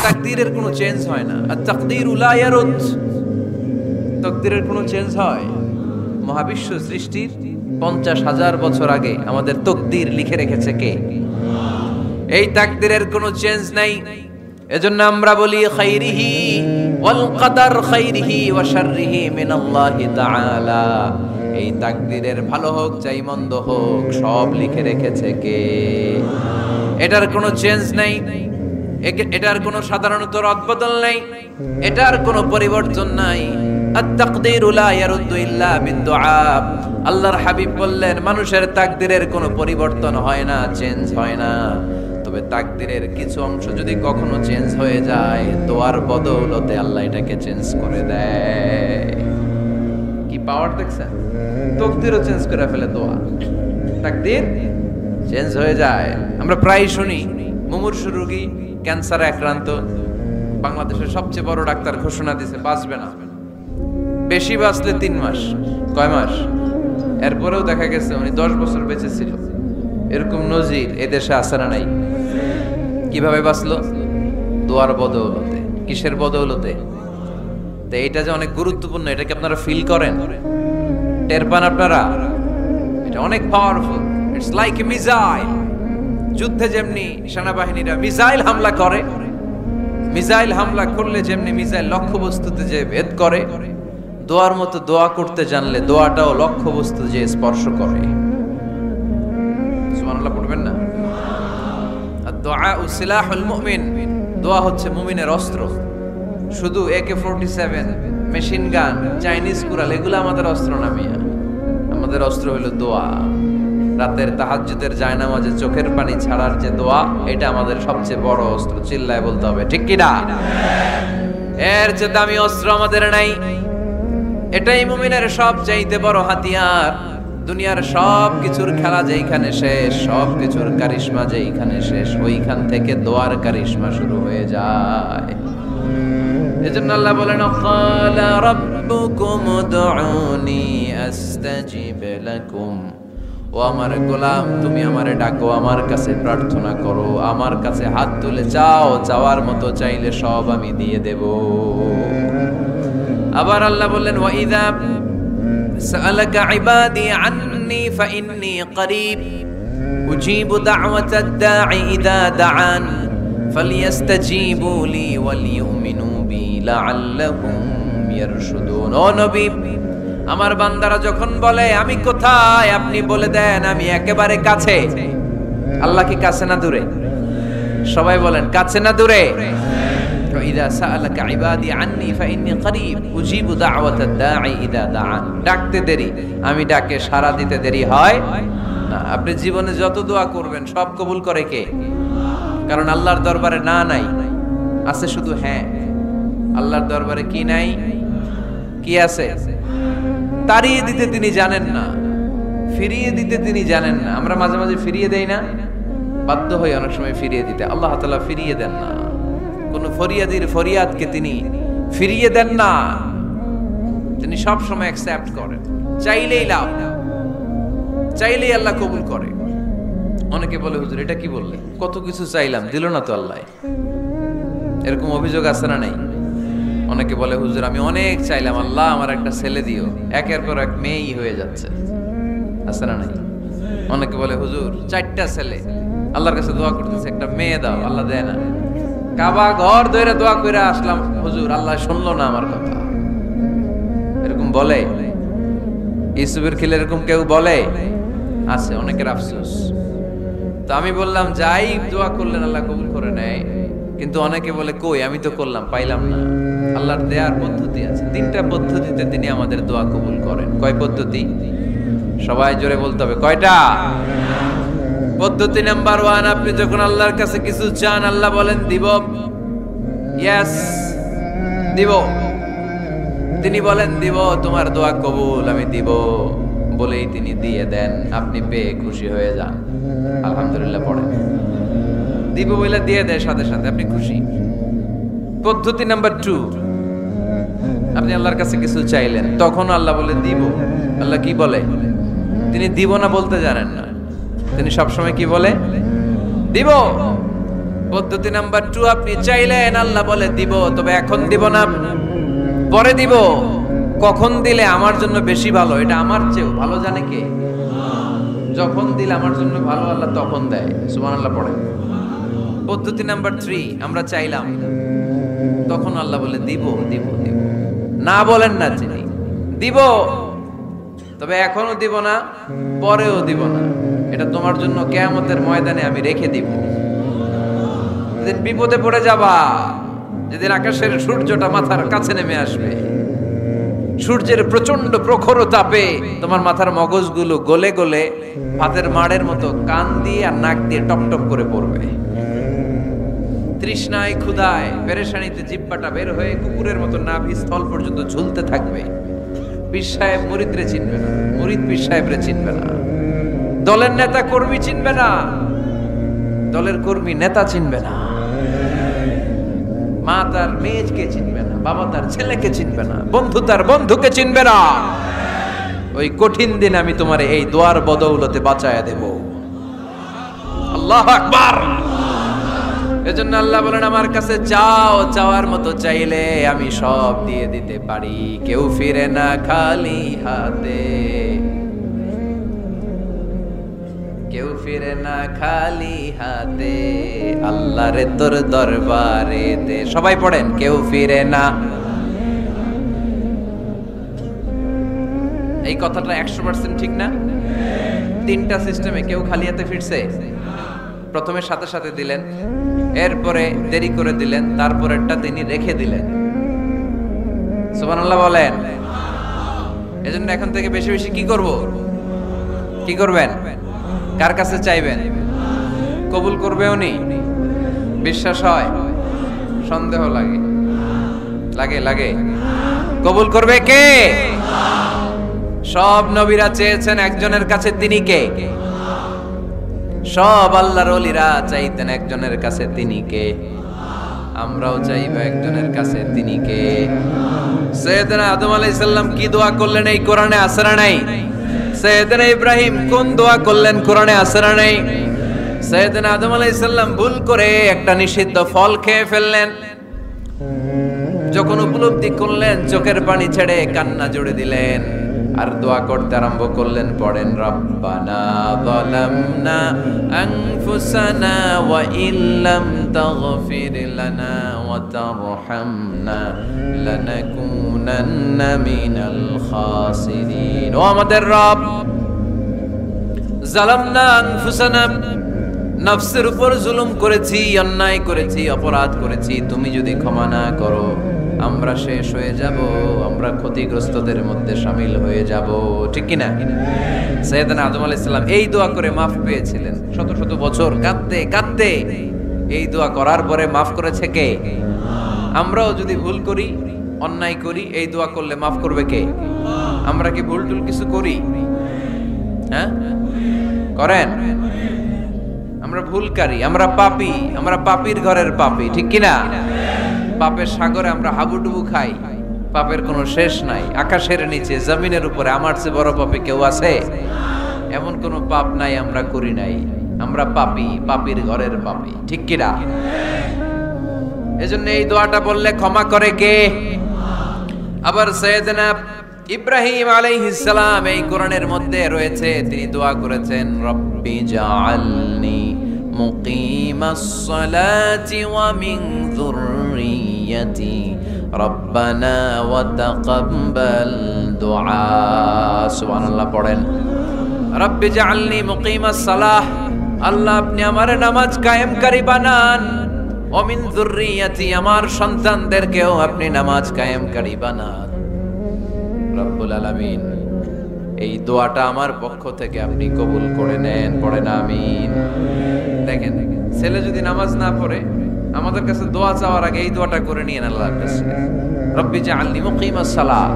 তাকদীরের কোনো চেঞ্জ হয় না। আর তাকদীরু লা ইয়ারুদ, তাকদীরের কোনো চেঞ্জ হয়? মহাবিশ্ব সৃষ্টির 50,000 বছর আগে আমাদের তাকদীর লিখে রেখেছে কে? এই তাকদীরের কোনো চেঞ্জ নাই। এজন্য আমরা বলি খাইরিহি ওয়াল কদর, খাইরিহি ওয়া শাররিহি মিনাল্লাহি তাআলা। এই তাকদীরের ভালো হোক চাই মন্দ হোক সব লিখে রেখেছে কে? এটার কোনো চেঞ্জ নাই, এটার কোনো সাধারণত রদবদল নাই, এটার কোনো পরিবর্তন নাই। আত-তাকদীরু লা ইয়ারুদ্দু ইল্লা বিদ-দুআ। আল্লাহর হাবিব বললেন মানুষের তাকদীরের কোনো পরিবর্তন হয় না, চেঞ্জ হয় না। তবে তাকদীরের কিছু অংশ যদি কখনো চেঞ্জ হয়ে যায়, দোয়ার বদৌলতে আল্লাহ এটাকে চেঞ্জ করে দেয়। কি পাওয়ার দেখছেন? তাকদীরও চেঞ্জ করে ফেলে দোয়া, তাকদীর চেঞ্জ হয়ে যায়। আমরা প্রায় শুনি মুমূর্ষু রোগী, ক্যান্সারে আক্রান্ত, বাংলাদেশের সবচেয়ে বড় ডাক্তার ঘোষণা দিয়েছে বাঁচবে না, বেশি বাঁচলে 3 মাস। কয় মাস? এরপরেও দেখা গেছে উনি 10 বছর বেঁচে ছিল। এরকম নজির এদেশে আছে না নাই? কিভাবে বাঁচলো? দোয়ার বদৌলতে। কিসের বদৌলতে? তো এটা যে অনেক গুরুত্বপূর্ণ, এটা কি আপনারা ফিল করেন, টের পান আপনারা? এটা অনেক powerful. It's like a missile. যুদ্ধে যেমনি সেনাবাহিনীরা মিসাইল হামলা করে, মিসাইল হামলা করলে যেমনি মিসাইল লক্ষ্যবস্তুতে যে ভেদ করে, দোয়ার মতো দোয়া করতে জানলে দোয়াটাও লক্ষ্যবস্তু যে স্পর্শ করে। সুবহানাল্লাহ পড়বেন না? আদ-দুআউ সিলাহুল মুমিন। দোয়া হচ্ছে মুমিনের অস্ত্র। শুধু AK-47, মেশিন গান, চাইনিজ কুড়াল এগুলো আমাদের অস্ত্র না মিয়া। আমাদের অস্ত্র হলো দোয়া। রাতের তাহাজ্জুদের জায়নামাজে চোখের পানি ছাড়ার যে দোয়া, এটা আমাদের সবচেয়ে বড় অস্ত্র। চিল্লায় বলতে হবে ঠিক কি না? এর চেয়ে দামি অস্ত্র আমাদের নাই। এটাই মুমিনের সবচাইতে বড় হাতিয়ার। দুনিয়ার সব কিছুর খেলা যেইখানে শেষ, সব কিছুর কারিশমা যেইখানে শেষ, ওইখান থেকে দোয়ার কারিশমা শুরু হয়ে যায়। এজন্য আল্লাহ বলেন ক্বালা রাব্বুকুম উদউনি আস্তাজিব লাকুম। ও আমার গোলাম, তুমি আমারে ডাকো, আমার কাছে প্রার্থনা করো, আমার কাছে হাত তুলে চাও, চাওয়ার মতো চাইলে সব আমি দিয়ে দেব। আবার আল্লাহ বললেন ওয়া ইযা সাআলাকা ইবাদি আন্নী ফাইন্নী করিব উজিবু দাওয়াতাদ দাঈ ইযা দাআন ফালইস্তাজিবু লি ওয়ালিউমিনু বি লাআল্লাহুম ইয়ারশুদুন। ও নবী, আমার বান্দারা যখন বলে আমি কোথায়, আপনি বলে দেন আমি একেবারে কাছে। আল্লাহ কি কাছে না দূরে? সবাই বলেন কাছে না দূরে? ইযা সাআলাকা ইবাদি আন্নী ফাইন্নী করিব উজিবু দাওয়াতাদ দাঈ ইযা দাআন। ডাকতে দেরি, আমি ডাকে সাড়া দিতে দেরি হয় না। আপনি জীবনে যত দোয়া করবেন সব কবুল করে কে? কারণ আল্লাহর দরবারে না নাই, আছে শুধু হ্যাঁ। আল্লাহর দরবারে কি নাই? কি আছে? তাড়িয়ে দিতে তিনি জানেন না, ফিরিয়ে দিতে তিনি জানেন না। আমরা মাঝে মাঝে ফিরিয়ে দেই না, বাধ্য হই অনেক সময় ফিরিয়ে দিতে। আল্লাহ তাআলা ফিরিয়ে দেন না। কোন ফরিয়াদির ফরিয়াদকে তিনি ফিরিয়ে দেন না, তিনি সব সময় অ্যাকসেপ্ট করেন। চাইলেই লাভ, চাইলেই আল্লাহ কবুল করে। অনেকে বলে হুজুর এটা কি বললে, কত কিছু চাইলাম দিল না তো আল্লাহ। এরকম অভিযোগ আছে না নাই? অনেকে বলে হুজুর আমি অনেক চাইলাম, আল্লাহ আমার একটা ছেলে দিও, একের পর এক মেয়েই হয়ে যাচ্ছে। আছে না নাই? অনেকে বলে হুজুর 4টা ছেলে, আল্লাহর কাছে দোয়া করতেছে একটা মেয়ে দাও, আল্লাহ দেয় না। কাবা ঘর ধরে দোয়া করে আসলাম, হুজুর আল্লাহ শুনলো না আমার কথা। এরকম বলে? ইউসুফের খিলে এরকম কেউ বলে? আছে, অনেকের আফসোস। তো আমি বললাম যাই দোয়া করলেন আল্লাহ কবুল করে নেয়, কিন্তু অনেকে বলে কই আমি তো করলাম পাইলাম না। আল্লাহর দেয়ার পদ্ধতি আছে, 3টা পদ্ধতিতে তিনি আমাদের দোয়া কবুল করেন। কয় পদ্ধতি? সবাই জোরে বলতে হবে কয়টা? পদ্ধতি নাম্বার 1, আপনি যখন আল্লাহর কাছে কিছু চান আল্লাহ বলেন দিব, ইয়েস দিব। তিনি বলেন দিব, তোমার দোয়া কবুল, আমি দিব বলেই তিনি দিয়ে দেন। আপনি পেয়ে খুশি হয়ে যান, আলহামদুলিল্লাহ পড়েন। দিব বলে দিয়ে দেয় সাথে সাথে, আপনি খুশি। পদ্ধতি নাম্বার 2, আপনি আল্লাহর কাছে কিছু চাইলেন, তখন আল্লাহ বলে দিব। আল্লাহ কি বলে? তিনি দিব না বলতে জানেন না, তিনি সবসময় কি বলে? দিব। পদ্ধতি নাম্বার 2, আপনি চাইলেন, আল্লাহ বলে দিব, তবে এখন দিব না, পরে দিব। কখন দিলে আমার জন্য বেশি ভালো, এটা আমার চেয়েও ভালো জানে কে? যখন দিলে আমার জন্য ভালো, আল্লাহ তখন দেয়। সুবহানাল্লাহ পড়ে। পদ্ধতি নাম্বার 3, আমরা চাইলাম, তখন আল্লাহ বলে দিব দিব দিব, না বলেন না তিনি, দিব, তবে এখনো দিব না, পরেও দিব না, এটা তোমার জন্য কিয়ামতের ময়দানে আমি রেখে দিব। যেদিন বিপদে পড়ে যাবা, যেদিন আকাশের সূর্যটা মাথার কাছে নেমে আসবে, সূর্যের প্রচন্ড প্রখর তাপে তোমার মাথার মগজগুলো গলে গলে ভাতের মাড়ের মতো কান দিয়ে আর নাক দিয়ে টপ টপ করে পড়বে। তৃষ্ণায় ক্ষুধায় পেরেশানিতে জিহ্বাটা বের হয়ে কুকুরের মতো নাভি স্থল পর্যন্ত ঝুলতে থাকবে। পীর সাহেব মুরিদরে চিনবে না, মুরিদ পীর সাহেবরে চিনবে না, দলের নেতা কর্মী চিনবে না, দলের কর্মী নেতা চিনবে না, মা তার মেয়েকে চিনবে না, বাবা তার ছেলেকে চিনবে না, বন্ধু তার বন্ধুকে চিনবে না। ওই কঠিন দিন আমি তোমার এই দোয়ার বদৌলতে বাঁচায়া দেব। আল্লাহু আকবার। এজন্য আল্লাহ বলেন, আমার কাছে চাও, চাওয়ার মতো চাইলে আমি সব দিয়ে দিতে পারি। কেউ ফিরে না খালি হাতে, কেউ ফিরে না খালি হাতে, আল্লাহরে তোর দরবারে দে। সবাই পড়েন, কেউ ফিরে না। এই কথাটা 100% ঠিক না? 3টা সিস্টেমে কেউ খালি হাতে ফিরছে? প্রথমে সাথে সাথে দিলেন, এরপরে দেরি করে দিলেন, তারপরেরটা তিনি রেখে দিলেন। সুবহানাল্লাহ বলেন। এজন্য এখন থেকে বেশি বেশি কি করব? কি করবেন? কার কাছে চাইবেন? কবুল করবে উনি? বিশ্বাস হয়? সন্দেহ লাগে? লাগে লাগে? কবুল করবে কে? সব নবীরা চেয়েছেন একজনের কাছে, তিনি কে? সব আল্লাহর ওলিরা চাইতেন একজনের কাছে, তিনি কে? আমরাও চাইব একজনের কাছে, তিনি কে? সাইয়েদনা আদম আলাইহিস সালাম কি দোয়া করলেন এই কোরআনে আছে না নাই? সাইয়েদনা ইব্রাহিম কোন দোয়া করলেন কোরআনে আছে না নাই? সাইয়েদনা আদম আলাইহিস সালাম ভুল করে একটা নিষিদ্ধ ফল খেয়ে ফেললেন, যখন উপলব্ধি করলেন চোখের পানি ছেড়ে কান্না জুড়ে দিলেন আর দোয়া করতে আরম্ভ করলেন। পড়েন, রব্বানা যালামনা আনফুসানা ওয়া ইল্লাম তাগফির লানা ওয়া তারহামনা লানাকুনান্না মিনাল খাসিরিন। ও আমাদের রব, যালামনা আনফুসানা, নফসের উপর জুলুম করেছি, অন্যায় করেছি, অপরাধ করেছি, তুমি যদি ক্ষমা না করো আমরা শেষ হয়ে যাব, আমরা ক্ষতিগ্রস্তদের মধ্যে শামিল হয়ে যাব। ঠিক কি না? সাইয়েদনা আদম আলাইহিস সালাম এই দোয়া করে মাফ পেয়েছিলেন। শত শত বছর কাঁদতে কাঁদতে এই দোয়া করার পরে মাফ করেছে কে? আমরাও যদি ভুল করি, অন্যায় করি, এই দোয়া করলে মাফ করবে কে? আমরা কি ভুল টুল কিছু করি? হ্যাঁ, করেন? আমরা ভুলকারী, আমরা পাপী, আমরা পাপীর ঘরের পাপী। ঠিক কি না? পাপের সাগরে আমরা হাবুডুবু খাই, পাপের কোনো শেষ নাই। আকাশের নিচে, জমিনের উপরে আমার চেয়ে বড় পাপী কেউ আছে? এমন কোনো পাপ নাই আমরা করি নাই। আমরা পাপী, পাপীর ঘরের পাপী। ঠিক কি না? এজন্য এই দোয়াটা বললে ক্ষমা করে কে? আবার সাইয়েদনা ইব্রাহিম আলাইহিস সালাম এই কোরআনের মধ্যে রয়েছে, তিনি দোয়া করেছেন, রব্বি জাআলনি মুকিমাস সালাতি ওয়া মিন যুররিয়্যাতি রব্বানা ওয়া তাকাব্বাল দুআ। সুবহানাল্লাহ পড়েন, রব্বি জাআলনি মুকিমাস সালাহ, আল্লাহ আপনি আমার নামাজ কায়েমকারী বানান, ওয়া মিন যুররিয়্যাতি, আমার সন্তানদেরকেও আপনি নামাজ কায়েমকারী বানান। রব্বুল আলামিন, এই দোয়াটা আমার পক্ষ থেকে আপনি কবুল করে নেন। পড়েন আমিন। দেখেন, ছেলে যদি নামাজ না পড়ে আমাদের কাছে দোয়া চাওয়ার আগে এই দোয়াটা করে নিয়েন আল্লাহর কাছে, রব্বি জাআলনি মুকিমাস সালাহ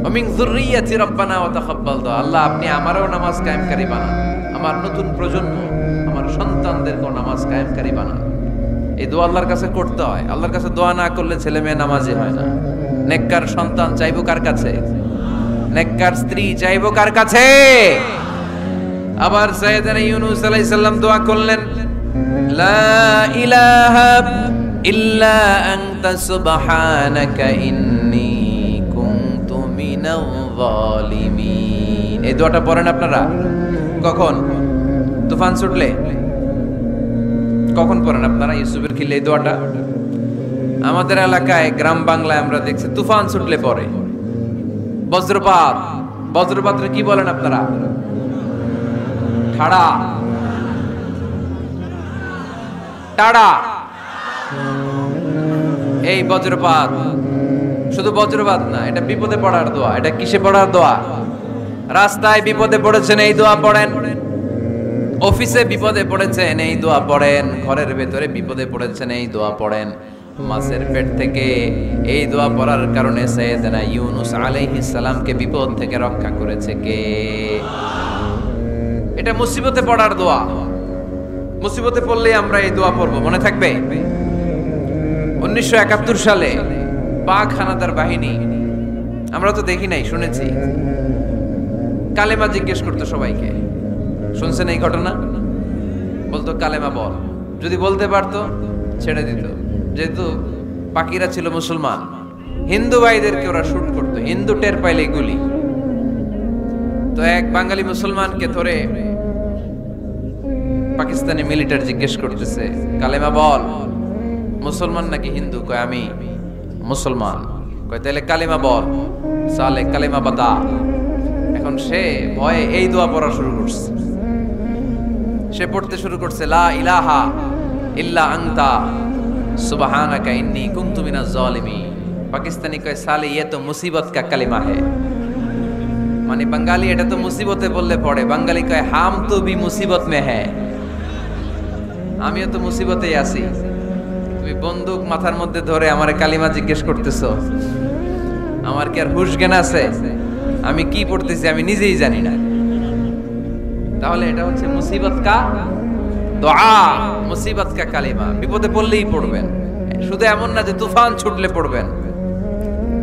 ওয়া মিন যুররিয়্যাতি রব্বানা ওয়া তাকাব্বাল দুআ। আল্লাহ আপনি আমারও নামাজ কায়েমকারী বানান, আমার নতুন প্রজন্ম, আমার সন্তানদেরকেও নামাজ কায়েমকারী বানান। এই দোয়া আল্লাহর কাছে করতে হয়। আল্লাহর কাছে দোয়া না করলে ছেলে মেয়ে নামাজি হয় না। নেককার সন্তান চাইবো কার কাছে? নেককার স্ত্রী চাইবো কার কাছে? আবার সাইয়েদনা ইউনূস আলাইহিস সালাম দোয়া করলেন, লা ইলাহা ইল্লা আনতা সুবহানাকা ইন্নী কুনতু মিনাল যালিমিন। এই দোয়াটা পড়েন আপনারা কখন? তুফান ছুটলে। কখন পড়েন আপনারা ইউসুফের খিলে এই দোয়াটা? আমাদের এলাকায় গ্রাম বাংলায় আমরা দেখছি তুফান ছুটলে পড়ে। বজ্রপাত, বজ্রপাতরে কি বলেন আপনারা? ঠাড়া, টাড়া। এই বজ্রপাত শুধু বজ্রপাত না, এটা বিপদে পড়ার দোয়া। এটা কিসে পড়ার দোয়া? রাস্তায় বিপদে পড়েছেন এই দোয়া পড়েন, অফিসে বিপদে পড়েছেন এই দোয়া পড়েন, ঘরের ভেতরে বিপদে পড়েছেন এই দোয়া পড়েন। মাছের পেট থেকে এই দোয়া পড়ার কারণে সাইয়েদনা ইউনুস আলাইহিস সালামকে বিপদ থেকে রক্ষা করেছে কে? এটা মুসিবতে পড়ার দোয়া। মুসিবতে পড়লে আমরা এই দোয়া পড়ব, মনে থাকবে? 1971 সালে পাক হানাদার বাহিনী, আমরা তো দেখি নাই, শুনেছি, কালেমা জিজ্ঞেস করতো সবাইকে। শুনছেন এই ঘটনা? বলতো কালেমা বল, যদি বলতে পারতো ছেড়ে দিত। যেহেতু পাকিরা ছিল মুসলমান, হিন্দু ভাইদেরকে ওরা শুট করতো, হিন্দু টের পাইলে গুলি। তো এক বাঙালি মুসলমানকে ধরে পাকিস্তানি মিলিটারি জিজ্ঞেস করতেছে কালেমা বল, মুসলমান নাকি হিন্দু? কয় আমি মুসলমান। কয় তাহলে কালেমা বল, সালে কালেমা বাতা। এখন সে ভয়ে এই দোয়া পড়া শুরু করছে। সে পড়তে শুরু করছে লা ইলাহা ইল্লা আনতা সুবহানাকা ইন্নী কুনতু মিনাজ জালিমিন। পাকিস্তানি কয় সালে ये तो मुसीबत का कलिमा है। মানে বাঙালি এটা তো মুসিবতে বললে পড়ে, বাঙালি কয় হাম তো ভি মুসিবত মে হ্যায়, আমিও তো মুসিবতেই আছি। তুমি বন্দুক মাথার মধ্যে ধরে আমারে কালিমা জিজ্ঞেস করতেছো, আমার কি আর হুশ জ্ঞান আছে? আমি কি পড়তেছি আমি নিজেই জানি না। তাহলে এটা হচ্ছে মুসিবত কা দোয়া, মুসিবত কা কালিমা। বিপদে পড়লেই পড়বেন, শুধু এমন না যে তুফান ছুটলে পড়বেন,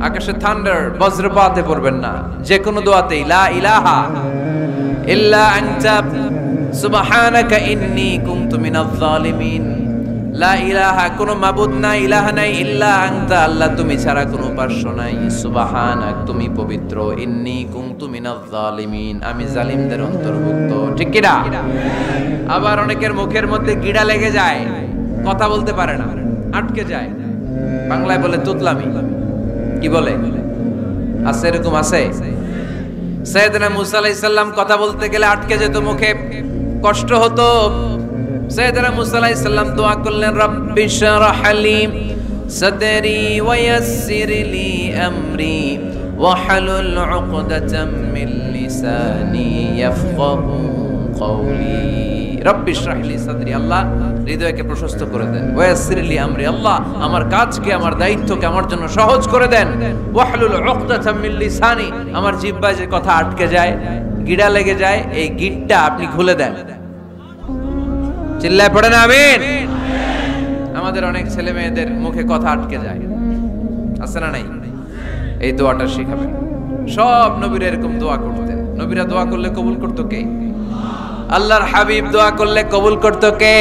আকাশে থান্ডার বজ্রপাতে পড়বেন না। যে কোনো দোয়াতেই লা ইলাহা ইল্লা আনতা সুবহানাকা ইন্নী কুনতু মিনাজ জালিমিন। লা ইলাহা, কোনো মাবুদ নাই, ইলাহা নাই, ইল্লা আনতা, আল্লাহ তুমি ছাড়া কোনো উপাস্য নাই, সুবহানাক, তুমি পবিত্র, ইন্নী কুনতু মিনাজ জালিমিন, আমি জালিমদের অন্তর্ভুক্ত। ঠিক কি না? আবার অনেকের মুখের মধ্যে গিড়া লেগে যায়, কথা বলতে পারে না, আটকে যায়। বাংলায় বলে তুতলামি। কি বলে? আছে, এরকম আছে। সাইয়েদনা মুসা আলাইহিস সালাম কথা বলতে গেলে আটকে যেত, মুখে কষ্ট হতো। সাইয়েদনা মুসা আলাইহিস সালাম দোয়া করলেন রব্বি শরহ লি সাদরি ওয়া ইয়াসসির লি আমরি ওয়াহলুল উকদাতাম মিন লিসানি ইয়াফকাহু কওলি। রব্বি শরহ লি সাদরি, আল্লাহ হৃদয়কে প্রশস্ত করে দেন। ওয়া ইয়াসসির লি আমরি, আল্লাহ আমার কাজকে, আমার দায়িত্বকে আমার জন্য সহজ করে দেন। ওয়াহলুল উকদাতাম মিন লিসানি, আমার জিহ্বায় যে কথা আটকে যায়, গিড়া লেগে যায়, এই গিটটা আপনি খুলে দেন। চিল্লায় পড়েন আমিন। আমাদের অনেক ছেলে মেয়েদের মুখে কথা আটকে যায়, আছে না নাই? এই দোয়াটা শিখাবেন। সব নবীরা এরকম দোয়া করতেন। নবীরা দোয়া করলে কবুল করতো কে? আল্লাহর হাবিব দোয়া করলে কবুল করতো কে?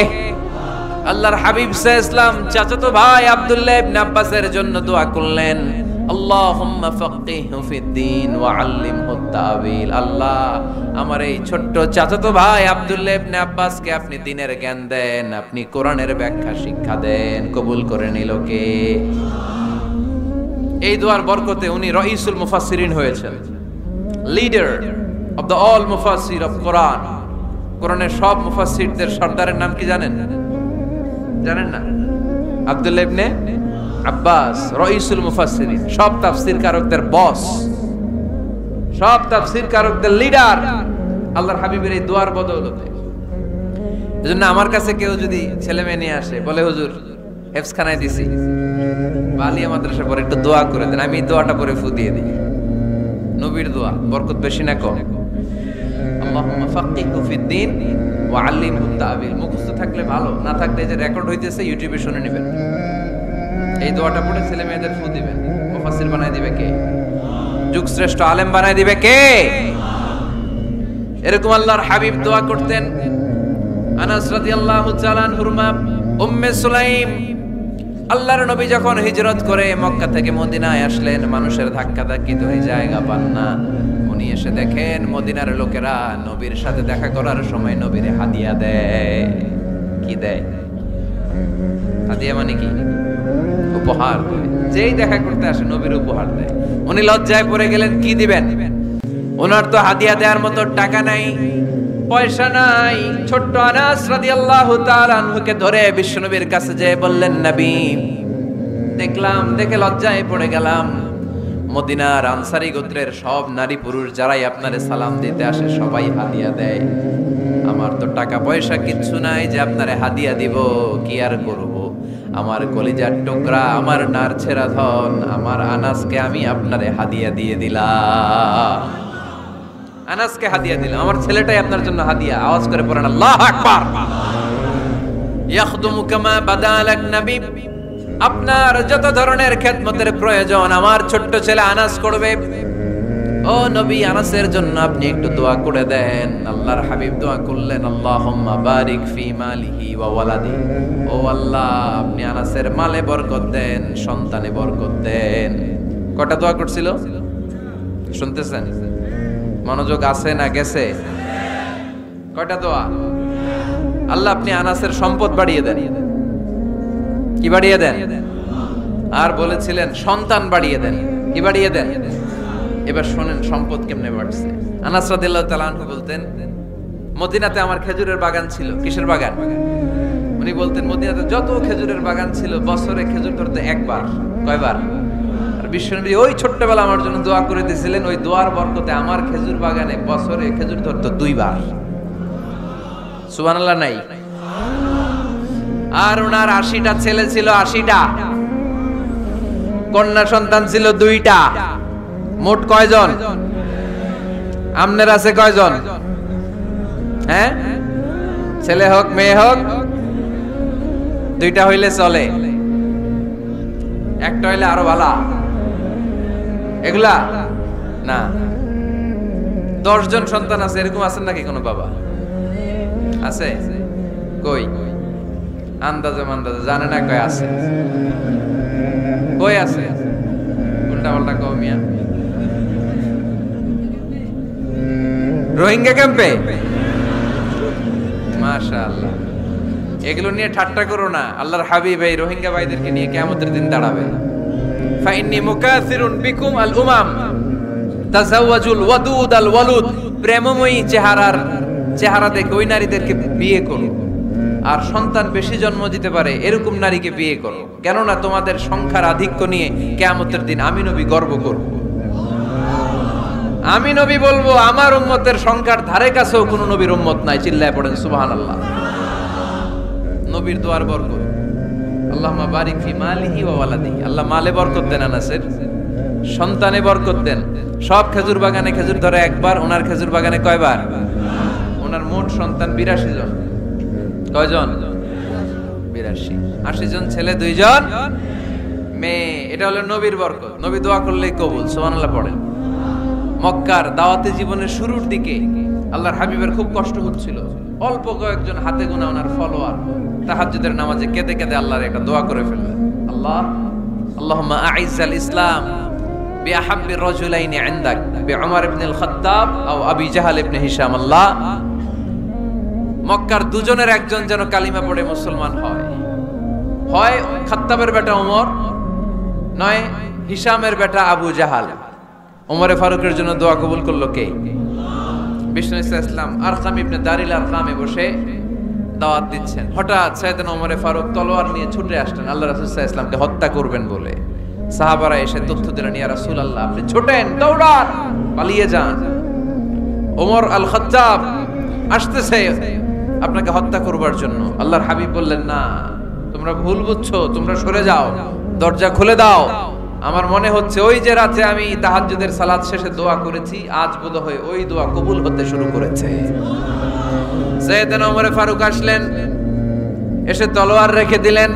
আল্লাহর হাবিব সাল্লাল্লাহু আলাইহি ওয়াসাল্লাম চাচাতো ভাই আব্দুল্লাহ ইবনে আব্বাসের জন্য দোয়া করলেন, আল্লাহুম্মা ফাক্কিহহু ফিদ্দীন ওয়া আল্লিমহু তা'ওয়িল। আল্লাহ আমার এই ছোট্ট চাচাতো ভাই আব্দুল্লাহ ইবনে আব্বাসকে আপনি দ্বীনের জ্ঞান দেন, আপনি কোরআনের ব্যাখ্যা শিক্ষা দেন। কবুল করে নিল কে? এই দোয়ার বরকতে উনি রাইসুল মুফাসসিরিন হয়েছেন, লিডার অফ দ্য অল মুফাসসির অফ কোরআন। কোরআনের সব মুফাসসিরদের সর্দারের নাম কি জানেন? জানেন না? আব্দুল্লাহ ইবনে আব্বাস রাইসুল মুফাসসিরিন, সব তাফসীর কারকদের বস, সব তাফসীর কারকদের লিডার আল্লাহর হাবিবের এই দোয়ার বদৌলতে। এজন্য আমার কাছে কেউ যদি ছেলে মেয়ে নিয়ে আসে, বলে হুজুর হেফজখানায় দিছি বা আলিয়া মাদ্রাসা পরে একটু দোয়া করে দেন, আমি দোয়াটা পরে ফু দিয়ে দিই। নবীর দোয়া, বরকত বেশি না কম? আল্লাহুম্মা ফাক্কিহহু ফিদ্দীন ওয়া আল্লিমহু তা'ওয়িল। মুখস্থ থাকলে ভালো, না থাকলে যে রেকর্ড হইতেছে ইউটিউবে শুনে নেবেন। এই দোয়াটা পড়ে ছেলে মেয়েদের ফু দিবেন। মুফাসসির বানায় দিবে কে? যুগ শ্রেষ্ঠ আলেম বানায় দিবে কে? এরকম আল্লাহর হাবিব দোয়া করতেন। আনাস রাদিয়াল্লাহু তাআলা আনহুর মা উম্মে সুলাইম, আল্লাহর নবী যখন হিজরত করে মক্কা থেকে মদিনায় আসলেন, মানুষের ধাক্কাধাক্কিতে ওই জায়গা পান না। উনি এসে দেখেন মদিনার লোকেরা নবীর সাথে দেখা করার সময় নবীরে হাদিয়া দেয়। কি দেয়? হাদিয়া মানে কি? উপহার দেয়। যেই দেখা করতে আসে নবীর উপহার দেয়। উনি লজ্জায় পড়ে গেলেন, কি দিবেন? ওনার তো হাদিয়া দেওয়ার মতো টাকা নাই, পয়সা নাই। ছোট্ট আনাস রাদিয়াল্লাহু তাআলা আনহুকে ধরে বিশ্বনবীর কাছে যেয়ে বললেন, নবী, দেখলাম, দেখে লজ্জায় পড়ে গেলাম, মদিনার আনসারী গোত্রের সব নারী পুরুষ যারাই আপনারে সালাম দিতে আসে সবাই হাদিয়া দেয়। আমার তো টাকা পয়সা কিচ্ছু নাই যে আপনারে হাদিয়া দিব। কি আর করব? আমার কলিজার টুকরা, আমার নারছেরা ধন, আমার আনাসকে আমি আপনারে হাদিয়া দিয়ে দিলাম। আনাসকে হাদিয়া দিলাম, আমার ছেলেটাই আপনার জন্য হাদিয়া। আওয়াজ করে পড়েন আল্লাহু আকবার। ইয়াখদুমু কামা বাদালাক নবী, আপনার যত ধরনের খেদমতের প্রয়োজন আমার ছোট্ট ছেলে আনাস করবে। ও নবী, আনাসের জন্য আপনি একটু দোয়া করে দেন। আল্লাহর হাবিব দোয়া করলেন, আল্লাহুম্মা বারিক ফি মালিহি ওয়া ওয়ালাদি। ও আল্লাহ, আপনি আনাসের মালে বরকত দেন, সন্তানে বরকত দেন। কয়টা দোয়া করছিল শুনতেছেন? মনোযোগ আছে না গেছে? কয়টা দোয়া? আল্লাহ আপনি আনাসের সম্পদ বাড়িয়ে দেন। কি বাড়িয়ে দেন? আর বলেছিলেন সন্তান বাড়িয়ে দেন। কি বাড়িয়ে দেন? এবার শোনেন সম্পদ কেমনে বাড়ছে। আনাস রাদিয়াল্লাহু তাআলা আনহু বলতেন, মদিনাতে আমার খেজুরের বাগান ছিল। কিসের বাগান? উনি বলতেন মদিনাতে যত খেজুরের বাগান ছিল বছরে খেজুর ধরতে একবার। কয়বার? আর বিশ্বনবী ওই ছোট্টবেলা আমার জন্য দোয়া করে দিয়েছিলেন, ওই দোয়ার বরকতে আমার খেজুর বাগানে বছরে খেজুর ধরতো 2 বার। সুবহানাল্লাহ নাই? আর ওনার 80টা ছেলে ছিল, 80টা। কন্যা সন্তান ছিল 2টা। মোট কয়জন? আমনের আছে কয়জন? হ্যাঁ, ছেলে হোক মেয়ে হোক 2টা হইলে চলে, একটা হইলে আরো ভালো। এগুলা না, 10 জন সন্তান আছে, এরকম আছেন নাকি কোনো বাবা? আছে? কই? আন্দাজে মান্দাজে জানে না কয় আছে। কই আছে? উল্টা পাল্টা কও মিয়া। রোহিঙ্গা ক্যাম্পে? মাশাআল্লাহ। এগুলো নিয়ে ঠাট্টা করো না। আল্লাহর হাবিব এই রোহিঙ্গা ভাইদেরকে নিয়ে কিয়ামতের দিন দাঁড়াবে। ফাইন্নী মুকাসিরুন বিকুম আল উমাম তাজাওয়াজুল ওয়াদুদ আল ওয়ালুদ। প্রেমময়ী চেহারা দেখে ওই নারীদেরকে বিয়ে করো, আর সন্তান বেশি জন্ম দিতে পারে এরকম নারীকে বিয়ে করো। কেননা তোমাদের সংখ্যার আধিক্য নিয়ে কিয়ামতের দিন আমি নবী গর্ব করব। আমি নবী বলবো আমার উম্মতের সংখ্যার ধারে কাছেও কোন নবীর উম্মত নাই। চিল্লায় পড়েন সুবহানাল্লাহ। নবীর দোয়ার বরকত। আল্লাহুম্মা বারিক ফি মালিহি ওয়া ওয়ালাদিহি। আল্লাহ মালে বরকত দেন, আনাসের সন্তানে বরকত দেন। সব খেজুর বাগানে খেজুর ধরে একবার, ওনার খেজুর বাগানে কয়বার? ওনার মোট সন্তান 82 জন। কয়জন? 82। 80 জন ছেলে, 2 জন মেয়ে। এটা হলো নবীর বরকত। নবী দোয়া করলেই কবুল। সুবহানাল্লাহ পড়েন। মক্কার দাওয়াতে জীবনের শুরুর দিকে আল্লাহর হাবিবের খুব কষ্ট হচ্ছিল। অল্প কয়েকজন হাতে গোনা ওনার ফলোয়ার তাহাজ্জুদের নামাজে কেঁদে কেঁদে আল্লাহর একটা দোয়া করে ফেললেন। আল্লাহুম্মা আইজ্জাল ইসলাম বিআহাব্বি রাজুলাইনি ইনদাক বিউমর ইবনে আল খাত্তাব আও আবি জাহল ইবনে হিশাম। আল্লাহ, মক্কার দুজনের একজন যেন কালিমা পড়ে মুসলমান হয় খাত্তাবের বেটা ওমর, নয় হিশামের বেটা আবু জাহাল। ওমরে ফারুকের জন্য দোয়া কবুল করলো কে? বিষ্ণু ইসলাম আরকাম ইবনে দারিল আরকামে বসে দাওয়াত দিচ্ছেন। হঠাৎ সাইয়েদনা ওমরে ফারুক তলোয়ার নিয়ে ছুটে আসলেন আল্লাহ রাসূল সাল্লাল্লাহু আলাইহি ওয়াসাল্লামকে হত্যা করবেন বলে। সাহাবারা এসে তথ্য দিলেন, ইয়া রাসূলুল্লাহ আপনি ছোটেন, দৌড়ান, পালিয়ে যান। ওমর আল খাত্তাব আসতেছে আপনাকে হত্যা করবার জন্য। আল্লাহর হাবিব বললেন, না, তোমরা ভুল বুঝছো, তোমরা সরে যাও, দরজা খুলে দাও। আমার মনে হচ্ছে ওই যে রাতে আমি তাহাজ্জুদের সালাত শেষে দোয়া করেছি, আজ বোধহয় ওই দোয়া কবুল হতে শুরু করেছে। সাইয়েদনা ওমর ফারুক আসলেন, এসে তলোয়ার রেখে দিলেন,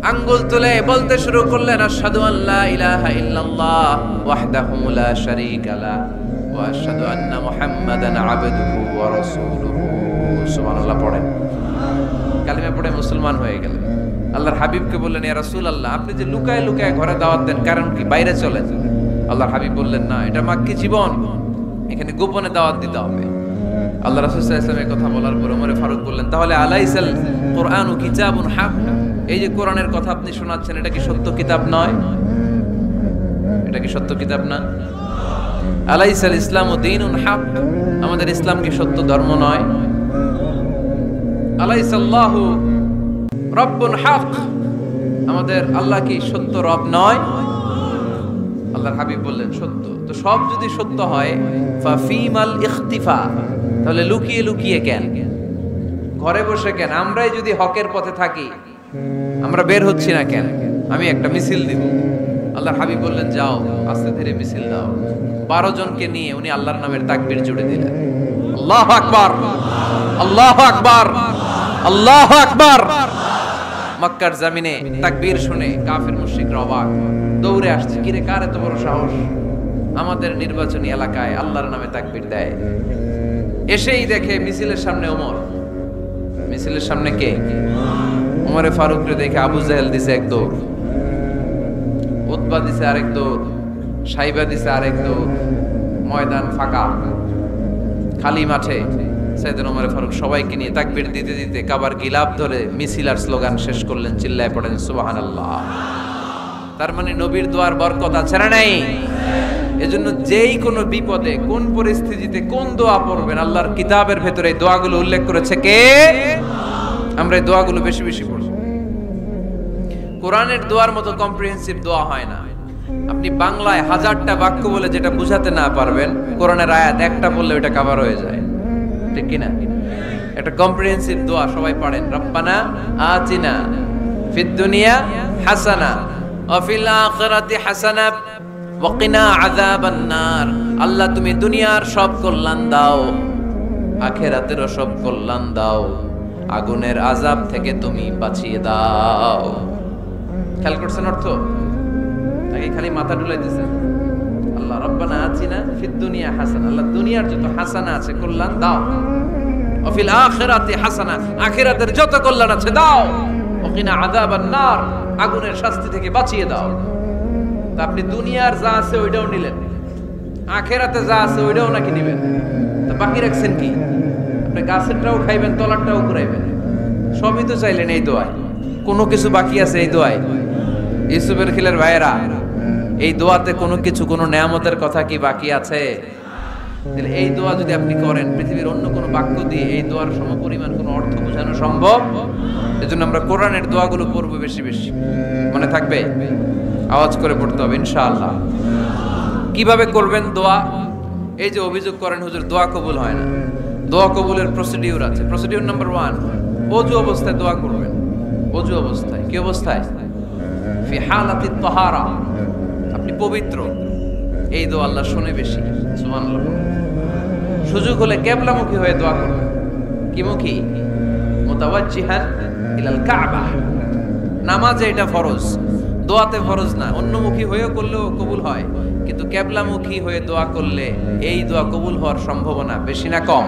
আঙ্গুল তুলে বলতে শুরু করলেন, আশহাদু আল্লা ইলাহা ইল্লাল্লাহ ওয়াহদাহু লা শারীকা লাহু ওয়া আশহাদু আন্না মুহাম্মাদান আবদুহু ওয়া রাসূলুহু। সুবহানাল্লাহ পড়েন। কালিমা পড়ে মুসলমান হয়ে গেলেন। আল্লাহর হাবিবকে বললেন, ইয়া রাসূলুল্লাহ, আপনি যে লুকায় লুকায় ঘরে দাওয়াত দেন, কারণ কি বাইরে চলেন? আল্লাহর হাবিব বললেন, না, এটা মাক্কি জীবন, এখানে গোপনে দাওয়াত দিতে হবে। আল্লাহ রাসূল সাল্লাল্লাহু আলাইহি ওয়াসাল্লামের কথা বলার পর ওমর ফারুক বললেন, তাহলে আলাইসাল কুরআনু কিতাবুন হক, এই যে কোরআনের কথা আপনি শোনাচ্ছেন, এটা কি সত্য কিতাব নয়? এটা কি সত্য কিতাব না? আলাইসাল ইসলামু দীনুন হক, আমাদের ইসলাম কি সত্য ধর্ম নয়? আলাইসাল্লাহু রব্বুন হক, আমাদের আল্লাহ কি সত্য রব নয়? আল্লাহর হাবিব বললেন, সত্য। তো সব যদি সত্য হয়, ফাফিমাল ইখতিফা, তাহলে লুকিয়ে লুকিয়ে কেন, ঘরে বসে কেন? আমরাই যদি হকের পথে থাকি, আমরা বের হচ্ছি না কেন? আমি একটা মিছিল দিব। আল্লাহর হাবিব বললেন, যাও আস্তে ধীরে মিছিল দাও। 12 জনকে নিয়ে উনি আল্লাহর নামের তাকবীর জুড়ে দিলেন। আল্লাহু আকবার, আল্লাহু আকবার, আল্লাহু আকবার। মক্কার জমিনে তাকবীর শুনে কাফির মুশরিকরা অবাক, দৌড়ে আসছে, কিরে কার এত বড় সাহস আমাদের নির্বাচনী এলাকায় আল্লাহর নামে তাকবীর দেয়। এসেই দেখে মিছিলের সামনে ওমর। মিছিলের সামনে কে? ওমরে ফারুককে দেখে আবু জাহেল দিছে এক দৌড়, উতবা দিছে আরেক দৌড়, সাইবা দিছে আরেক দৌড়। ময়দান ফাঁকা, খালি মাঠে সাইয়েদনা ওমর ফারুক সবাইকে নিয়ে তাকবীর দিতে দিতে কাবার গিলাফ ধরে মিছিল আর স্লোগান শেষ করলেন, চিল্লায় পড়েন সুবহানাল্লাহ। তার মানে নবীর দোয়ার বরকত আছে না নাই? এজন্য যেই কোনো বিপদে, কোন পরিস্থিতিতে কোন দোয়া পড়বেন, আল্লাহর কিতাবের ভেতরে এই দোয়াগুলো উল্লেখ করেছে কে? আমরা এই দোয়াগুলো বেশি বেশি পড়ব। কোরআনের দোয়ার মতো কম্প্রিহেন্সিভ দোয়া হয় না। আপনি বাংলায় 1000টা বাক্য বলে যেটা বুঝাতে না পারবেন, কোরআনের আয়াত একটা বললে ওটা কভার হয়ে যায়, ঠিক কি না? একটা কম্প্রিহেন্সিভ দোয়া সবাই পড়েন, রব্বানা আতিনা ফিদ দুনিয়া হাসানা ওয়া ফিল আখিরাতি হাসানা ওয়া কিনা আযাবান নার। আল্লাহ, তুমি দুনিয়ার সব কল্যাণ দাও, আখিরাতেরও সব কল্যাণ দাও, আগুনের আযাব থেকে তুমি বাঁচিয়ে দাও। খেয়াল করছেন অর্থ? নাকি খালি মাথা ডুলাইতেছেন? আল্লাহ রব্বানা আতিনা ফিদ দুনিয়া হাসানা, আল্লাহ দুনিয়ার যত হাসানা আছে কল্যাণ দাও, ওয়া ফিল আখিরাতি হাসানা, আখিরাতের যত কল্যাণ আছে দাও, ওয়া কিনা আযাবান নার, আগুনের শাস্তি থেকে বাঁচিয়ে দাও। তা আপনি দুনিয়ার যা আছে ওইটাও নিলেন, আখিরাতে যা আছে ওইটাও নাকি নিবেন, তা বাকি রাখছেন কি? আপনি গাছেরটাও খাইবেন, তলারটাও ঘুরাইবেন, সবই তো চাইলেন এই দোয়ায়। কোনো কিছু বাকি আছে এই দোয়ায়? ইউসুফের খিলের ভাইয়েরা, এই দোয়াতে কোনো কিছু, কোনো নেয়ামতের কথা কি বাকি আছে? তাহলে এই দোয়া যদি আপনি করেন, পৃথিবীর অন্য কোনো বাক্য দিয়ে এই দোয়ার সমপরিমাণ কোনো অর্থ বোঝানো সম্ভব? এজন্য আমরা কোরআনের দোয়াগুলো পড়বো বেশি বেশি। মনে থাকবে? আওয়াজ করে পড়তে হবে ইনশাআল্লাহ। কিভাবে করবেন দোয়া? এই যে অভিযোগ করেন হুজুর দোয়া কবুল হয় না, দোয়া কবুলের প্রসিডিউর আছে। প্রসিডিউর নাম্বার 1, ওযু অবস্থায় দোয়া করবেন। ওযু অবস্থায়, কি অবস্থায়? ফি হালাতিত তাহারা, আপনি পবিত্র, এই দোয়া আল্লাহ শুনে বেশি। সুবহানাল্লাহ। সুযোগ হলে কিবলামুখী হয়ে দোয়া করবেন। কি মুখী? মুতাওয়াজ্জিহান ইলাল কাবা। নামাজে এটা ফরজ, দোয়াতে ফরজ না। অন্যমুখী হয়েও করলেও কবুল হয়, কিন্তু কিবলামুখী হয়ে দোয়া করলে এই দোয়া কবুল হওয়ার সম্ভাবনা বেশি না কম?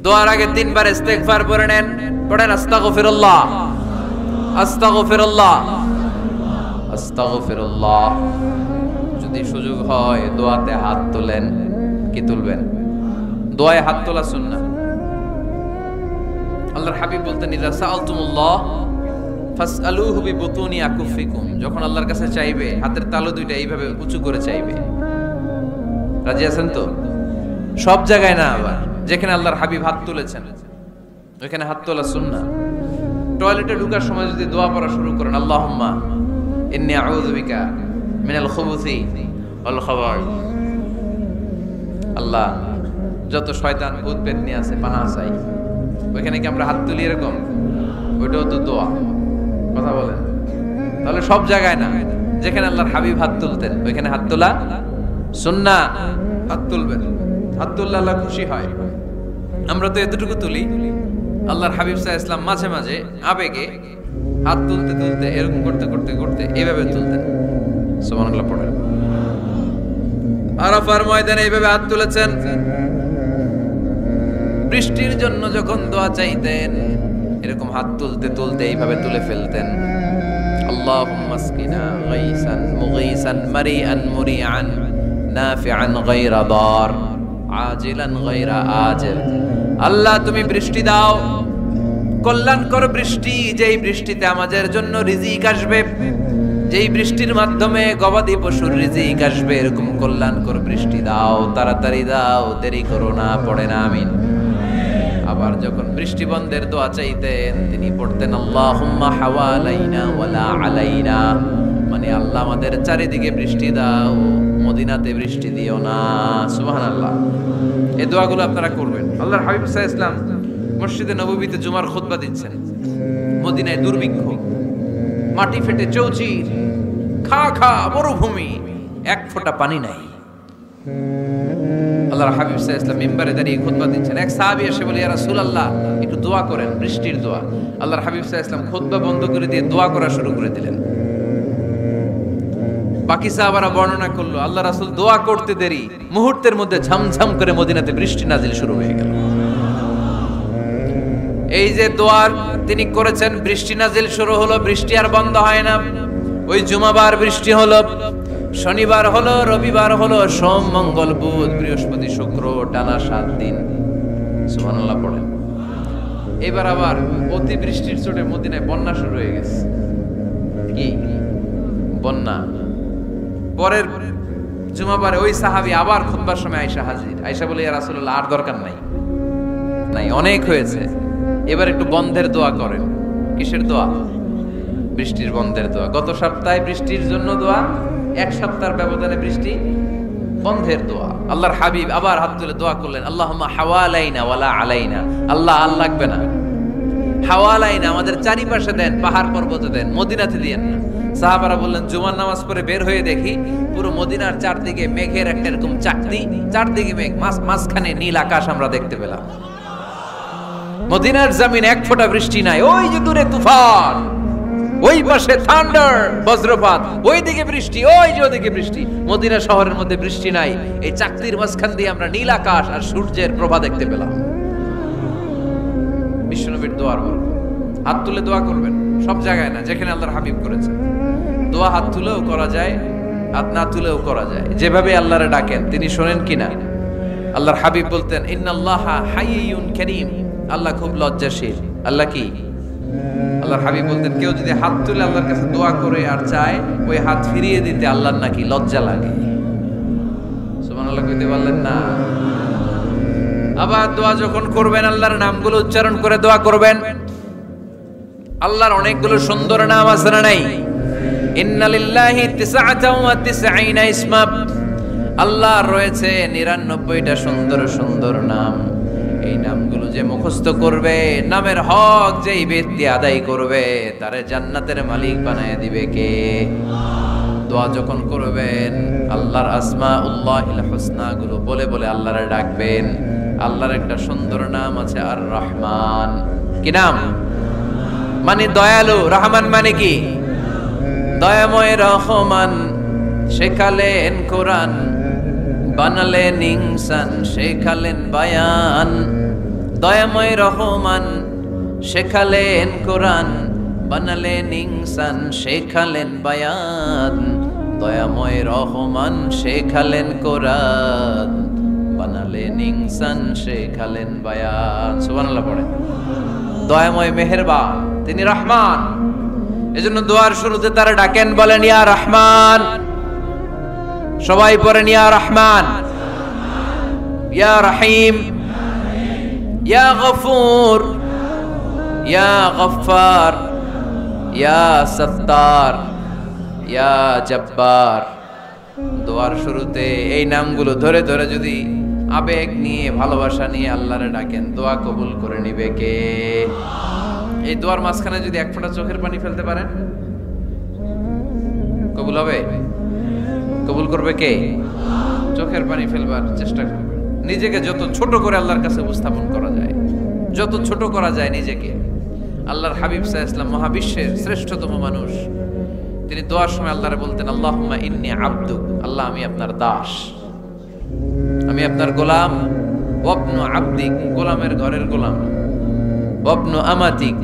দোয়ার আগে 3 বার ইস্তেগফার পড়ে নেন। পড়েন আস্তাগফিরুল্লাহ, আস্তাগফিরুল্লাহ, আস্তাগফিরুল্লাহ। যদি সুযোগ হয় দোয়াতে হাত তোলেন। কি তুলবেন? দোয়ায় হাত তোলা সুন্নাহ। আল্লাহর হাবিব বলতেন, ইযা সাআলতুমুল্লাহ ফাসআলুহু বিবুতুনি আকুফিকুম, যখন আল্লাহর কাছে চাইবে হাতের তালু দুইটা এইভাবে উঁচু করে চাইবে। রাজি আছেন তো? সব জায়গায় না, আবার যেখানে আল্লাহর হাবিব হাত তুলেছেন ওইখানে হাত তোলা সুন্নাহ। টয়লেটে ঢোকার সময় যদি দোয়া পড়া শুরু করেন, আল্লাহুম্মা ইন্নী আউযু বিকা মিনাল খুবুসি ওয়াল খাবাইস, আল্লাহ যত শয়তান ভূত পেতনি আছে পানাহ চাই। ওইখানে কি আমরা হাত তুলি এরকম? ওইটাও তো দোয়া। কথা বলেন? তাহলে সব জায়গায় না, যেখানে আল্লাহর হাবিব হাত তুলতেন ওইখানে হাত তোলা সুন্নাহ। হাত তুলবেন, হাত তুললে আল্লাহ খুশি হয়। আমরা তো এতটুকু তুলি, আল্লাহর হাবিব সাল্লাল্লাহু আলাইহি ওয়াসাল্লাম মাঝে মাঝে আবেগে হাত তুলতে তুলতে এরকম করতে করতে করতে এইভাবে তুলতেন। সুবহানাল্লাহ পড়েন। আরাফার ময়দানে এইভাবে হাত তুলেছেন। বৃষ্টির জন্য যখন দোয়া চাইতেন এরকম হাত তুলতে তুলতে এইভাবে তুলে ফেলতেন, আল্লাহুম্মা আসকিনা গাইসান মুগীসান মারিআন মুরিআন নাফিআন গায়রা দার আজিলান গায়রা আজিল। আল্লাহ তুমি বৃষ্টি দাও, কল্যাণকর বৃষ্টি, যেই বৃষ্টিতে আমাদের জন্য রিজিক আসবে, যেই বৃষ্টির মাধ্যমে গবাদি পশুর রিজিক আসবে, এরকম কল্যাণকর বৃষ্টি দাও, তাড়াতাড়ি দাও, দেরি করো না, পড়ে না আমিন। আবার যখন বৃষ্টি বন্ধের দোয়া চাইতেন তিনি পড়তেন আল্লাহুম্মা হাওয়ালাইনা ওয়ালা আলাইনা, মানে আল্লাহ আমাদের চারিদিকে বৃষ্টি দাও, মদিনাতে বৃষ্টি দিও না। সুবহানাল্লাহ। এই দোয়াগুলো আপনারা করবেন। আল্লাহর হাবিব সাল্লাল্লাহু আলাইহি ওয়াসাল্লাম মসজিদে নববীতে জুমার খুতবা দিচ্ছেন, মদিনায় দুর্ভিক্ষ, মাটি ফেটে চৌচির, খা খা মরুভূমি, এক ফোঁটা পানি নাই। আল্লাহর হাবিব সাল্লাল্লাহু আলাইহি ওয়াসাল্লাম মিম্বারে দাঁড়িয়ে খুতবা দিচ্ছেন। এক সাহাবী এসে বলে, ইয়া রাসূলুল্লাহ একটু দোয়া করেন, বৃষ্টির দোয়া। আল্লাহর হাবিব সাল্লাল্লাহু আলাইহি ওয়াসাল্লাম খুতবা বন্ধ করে দিয়ে দোয়া করা শুরু করে দিলেন। বাকি সাহাবারা বর্ণনা করলো, আল্লাহ রাসূল দোয়া করতে দেরি, মুহূর্তের মধ্যে ঝমঝম করে মদিনাতে বৃষ্টি নাজিল শুরু হয়ে গেল। এই যে দোয়ার তিনি করেছেন, বৃষ্টি নাজিল শুরু হলো, বৃষ্টি আর বন্ধ হয় না। ওই জুমাবার বৃষ্টি হলো, শনিবার হলো, রবিবার হলো, সোম মঙ্গল বুধ বৃহস্পতি শুক্র, টানা 7 দিন। সুবহানাল্লাহ পড়েন। এবার আবার অতি বৃষ্টির চোটে মদিনায় বন্যা শুরু হয়ে গেছে। কি বন্যা? পরের জুমাবারে ওই সাহাবী আবার খুতবার সময় আয়েশা হাজির। আয়েশা বলে, ইয়া রাসূলুল্লাহ আর দরকার নাই, অনেক হয়েছে, এবার একটু বন্ধের দোয়া করেন। কিসের দোয়া? বৃষ্টির বন্ধের দোয়া। গত সপ্তাহে বৃষ্টির জন্য দোয়া, এক সপ্তাহের ব্যবধানে বৃষ্টি বন্ধের দোয়া। আল্লাহর হাবিব আবার হাত তুলে দোয়া করলেন, আল্লাহুম্মা হাওয়ালাইনা ওয়ালা আলাইনা। আল্লাহ আর লাগবে না, হাওয়ালাইনা আমাদের চারিপাশে দেন, পাহাড় পর্বতে দেন, মদিনাতে দিয়েন না। সাহাবারা বললেন, জুমার নামাজ পড়ে বের হয়ে দেখি পুরো মদিনার চারদিকে মেঘের একটা এরকম চাকতি, চারদিকে মেঘ, মাঝখানে নীল আকাশ আমরা দেখতে পেলাম। মদিনার জমিন এক ফোঁটা বৃষ্টি নাই। ওই যে দূরে তুফান, ওই পাশে থান্ডার বজ্রপাত, ওইদিকে বৃষ্টি, ওই যে ওদিকে বৃষ্টি। মদিনা শহরের মধ্যে বৃষ্টি নাই, এই চাকতির মাঝখান দিয়ে আমরা নীল আকাশ আর সূর্যের প্রভা দেখতে পেলাম। বিশ্বনবীর দোয়ার বরকত। হাত তুলে দোয়া করবেন, সব জায়গায় না, যেখানে আল্লাহর হাবিব করেছেন। দোয়া হাত তুলেও করা যায়, হাত না তুলেও করা যায়, যেভাবে আল্লাহরে ডাকেন তিনি শোনেন কিনা। আল্লাহর হাবিব বলতেন, ইন্নাল্লাহা হাইয়ুন কারীম, আল্লাহ খুব লজ্জাশীল। আল্লাহ কি? আল্লাহর হাবিব বলতেন, কেউ যদি হাত তুলে আল্লাহর কাছে দোয়া করে আর চায়, ওই হাত ফিরিয়ে দিতে আল্লাহর নাকি লজ্জা লাগে। সুবহানাল্লাহ কইতে পারলেন না? আবার দোয়া যখন করবেন, আল্লাহর নামগুলো উচ্চারণ করে দোয়া করবেন। আল্লাহর অনেকগুলো সুন্দর নাম আছে না নাই? ইন্নালিল্লাহি 99 ইসমা, আল্লাহর রয়েছে 99টা সুন্দর সুন্দর নাম। এই নামগুলো যে মুখস্থ করবে, নামের হক যেই ব্যক্তি আদায় করবে, তারে জান্নাতের মালিক বানায় দিবে কে? দোয়া যখন করবেন, আল্লাহর আসমাউল্লাহিল হুসনা গুলো বলে বলে আল্লাহরে ডাকবেন। আল্লাহর একটা সুন্দর নাম আছে আর রহমান। কি নাম? মানে দয়ালু। রহমান মানে কি? দয়াময়। রহমান শেখালেন কোরআন, বানালেন ইনসান, শেখালেন বায়ান। দয়াময় রহমান শেখালেন কোরআন, বানালেন ইনসান, শেখালেন বায়ান। দয়াময় রহমান শেখালেন কোরআন, বানালেন ইনসান, শেখালেন বায়ান। সুবহানাল্লাহ পড়ে। দয়াময় মেহেরবান, তিনি রহমান। এজন্য দোয়ার শুরুতে তারা ডাকেন, বলেন ইয়া রহমান। সবাই পড়েন ইয়া রহমান, ইয়া রহিম, ইয়া গফুর, ইয়া গফফার, ইয়া সত্তার, ইয়া জব্বার। দোয়ার শুরুতে এই নামগুলো ধরে ধরে যদি আবেগ নিয়ে, ভালোবাসা নিয়ে আল্লাহরে ডাকেন, দোয়া কবুল করে নিবে কে? এই দোয়ার মাঝখানে যদি এক ফোঁটা চোখের পানি ফেলতে পারেন, কবুল হবে? কবুল করবে কে? চোখের পানি ফেলবার চেষ্টা করবেন। নিজেকে যত ছোট করে আল্লাহর কাছে উপস্থাপন করা যায়, যত ছোট করা যায় নিজেকে। আল্লাহর হাবিব সাল্লাল্লাহু আলাইহি ওয়াসাল্লাম মহাবিশ্বের শ্রেষ্ঠতম মানুষ, তিনি দোয়ার সময় আল্লাহরে বলতেন, আল্লাহুম্মা ইন্নী আবদুক, আল্লাহ আমি আপনার দাস, আমি আপনার গোলাম। ওয়াবনু আবদিক, গোলামের ঘরের গোলাম। ওয়াবনু আমাতিক,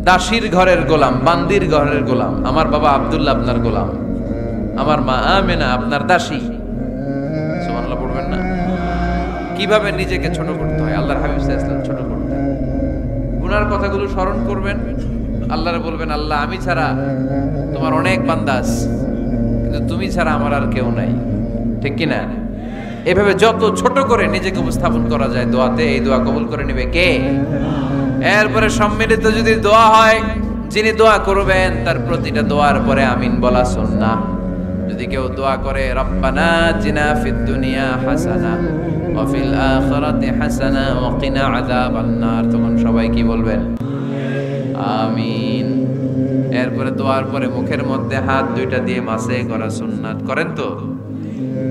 দাসীর ঘরের গোলাম, বান্দির ঘরের গোলাম। আমার বাবা আব্দুল্লাহ আপনার গোলাম, আমার মা আমেনা আপনার দাসী। সুবহানাল্লাহ পড়বেন না? কিভাবে নিজেকে ছোট করতে হয় আল্লাহর হাবিব সাল্লাল্লাহু আলাইহি ওয়াসাল্লাম ছোট করতেন। গুনার কথাগুলো স্মরণ করবেন, আল্লাহরে বলবেন আল্লাহ আমি ছাড়া তোমার অনেক বান্দা আছে, কিন্তু তুমি ছাড়া আমার আর কেউ নাই, ঠিক কি না? এভাবে যত ছোট করে নিজেকে উপস্থাপন করা যায় দোয়াতে, এই দোয়া কবুল করে নেবে কে? এরপরে সম্মিলিত যদি দোয়া হয়, যিনি দোয়া করবেন তার প্রতিটা দোয়ার পরে আমিন বলা সুন্নাহ। যদি কেউ দোয়া করে রব্বানা আতিনা ফিদ দুনিয়া হাসানা ওয়া ফিল আখিরাতি হাসানা ওয়া কিনা আযাবান নার, তখন সবাই কি বলবেন? আমিন। এরপরে দোয়ার পরে মুখের মধ্যে হাত দুইটা দিয়ে মাসে করা সুন্নাত। করেন তো?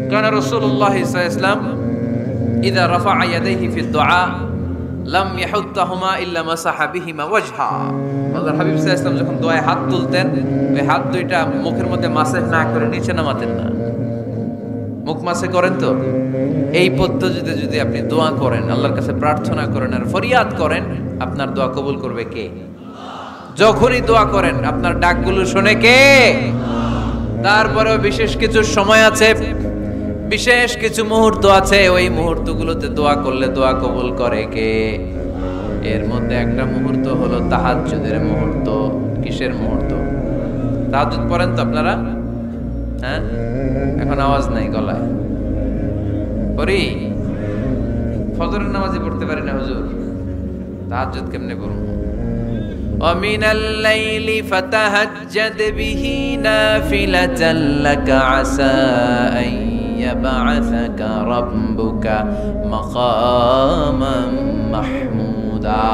কারণ রাসূলুল্লাহ সাল্লাল্লাহু আলাইহি ওয়াসাল্লাম ইযা রাফা'a ইয়াদাইহি ফিদ দুআ লাম ইয়াহুত্তাহুমা ইল্লা মাসাহা বিহিমা ওয়াজহা। আল্লাহর হাবিব সাল্লাল্লাহু আলাইহি ওয়াসাল্লাম যখন দোয়ায় হাত তুলতেন, ওই হাত দুইটা মুখের মধ্যে মাসেহ না করে নিচে নামাতেন না। মুখ মাসে করেন তো? এই পদ্ধতিতে যদি আপনি দোয়া করেন, আল্লাহর কাছে প্রার্থনা করেন আর ফরিয়াদ করেন, আপনার দোয়া কবুল করবে কে? যখনই দোয়া করেন আপনার ডাকগুলো শুনে কে? তারপরেও বিশেষ কিছু সময় আছে, বিশেষ কিছু মুহূর্ত আছে, ওই মুহূর্তগুলোতে দোয়া করলে দোয়া কবুল করে কে? এর মধ্যে একটা মুহূর্ত হলো তাহাজ্জুদের মুহূর্ত। কিসের মুহূর্ত? তাহাজ্জুদ পড়েন তো আপনারা? হ্যাঁ, এখন আওয়াজ নাই গলায়। পড়ি? ফজরের নামাজে পড়তে পারি না হুজুর, তাহাজ্জুদ কেমনে পড়ব? ومن الليل فتهجد به نافلة لك عسى أن يبعثك ربك مقاما محمودا।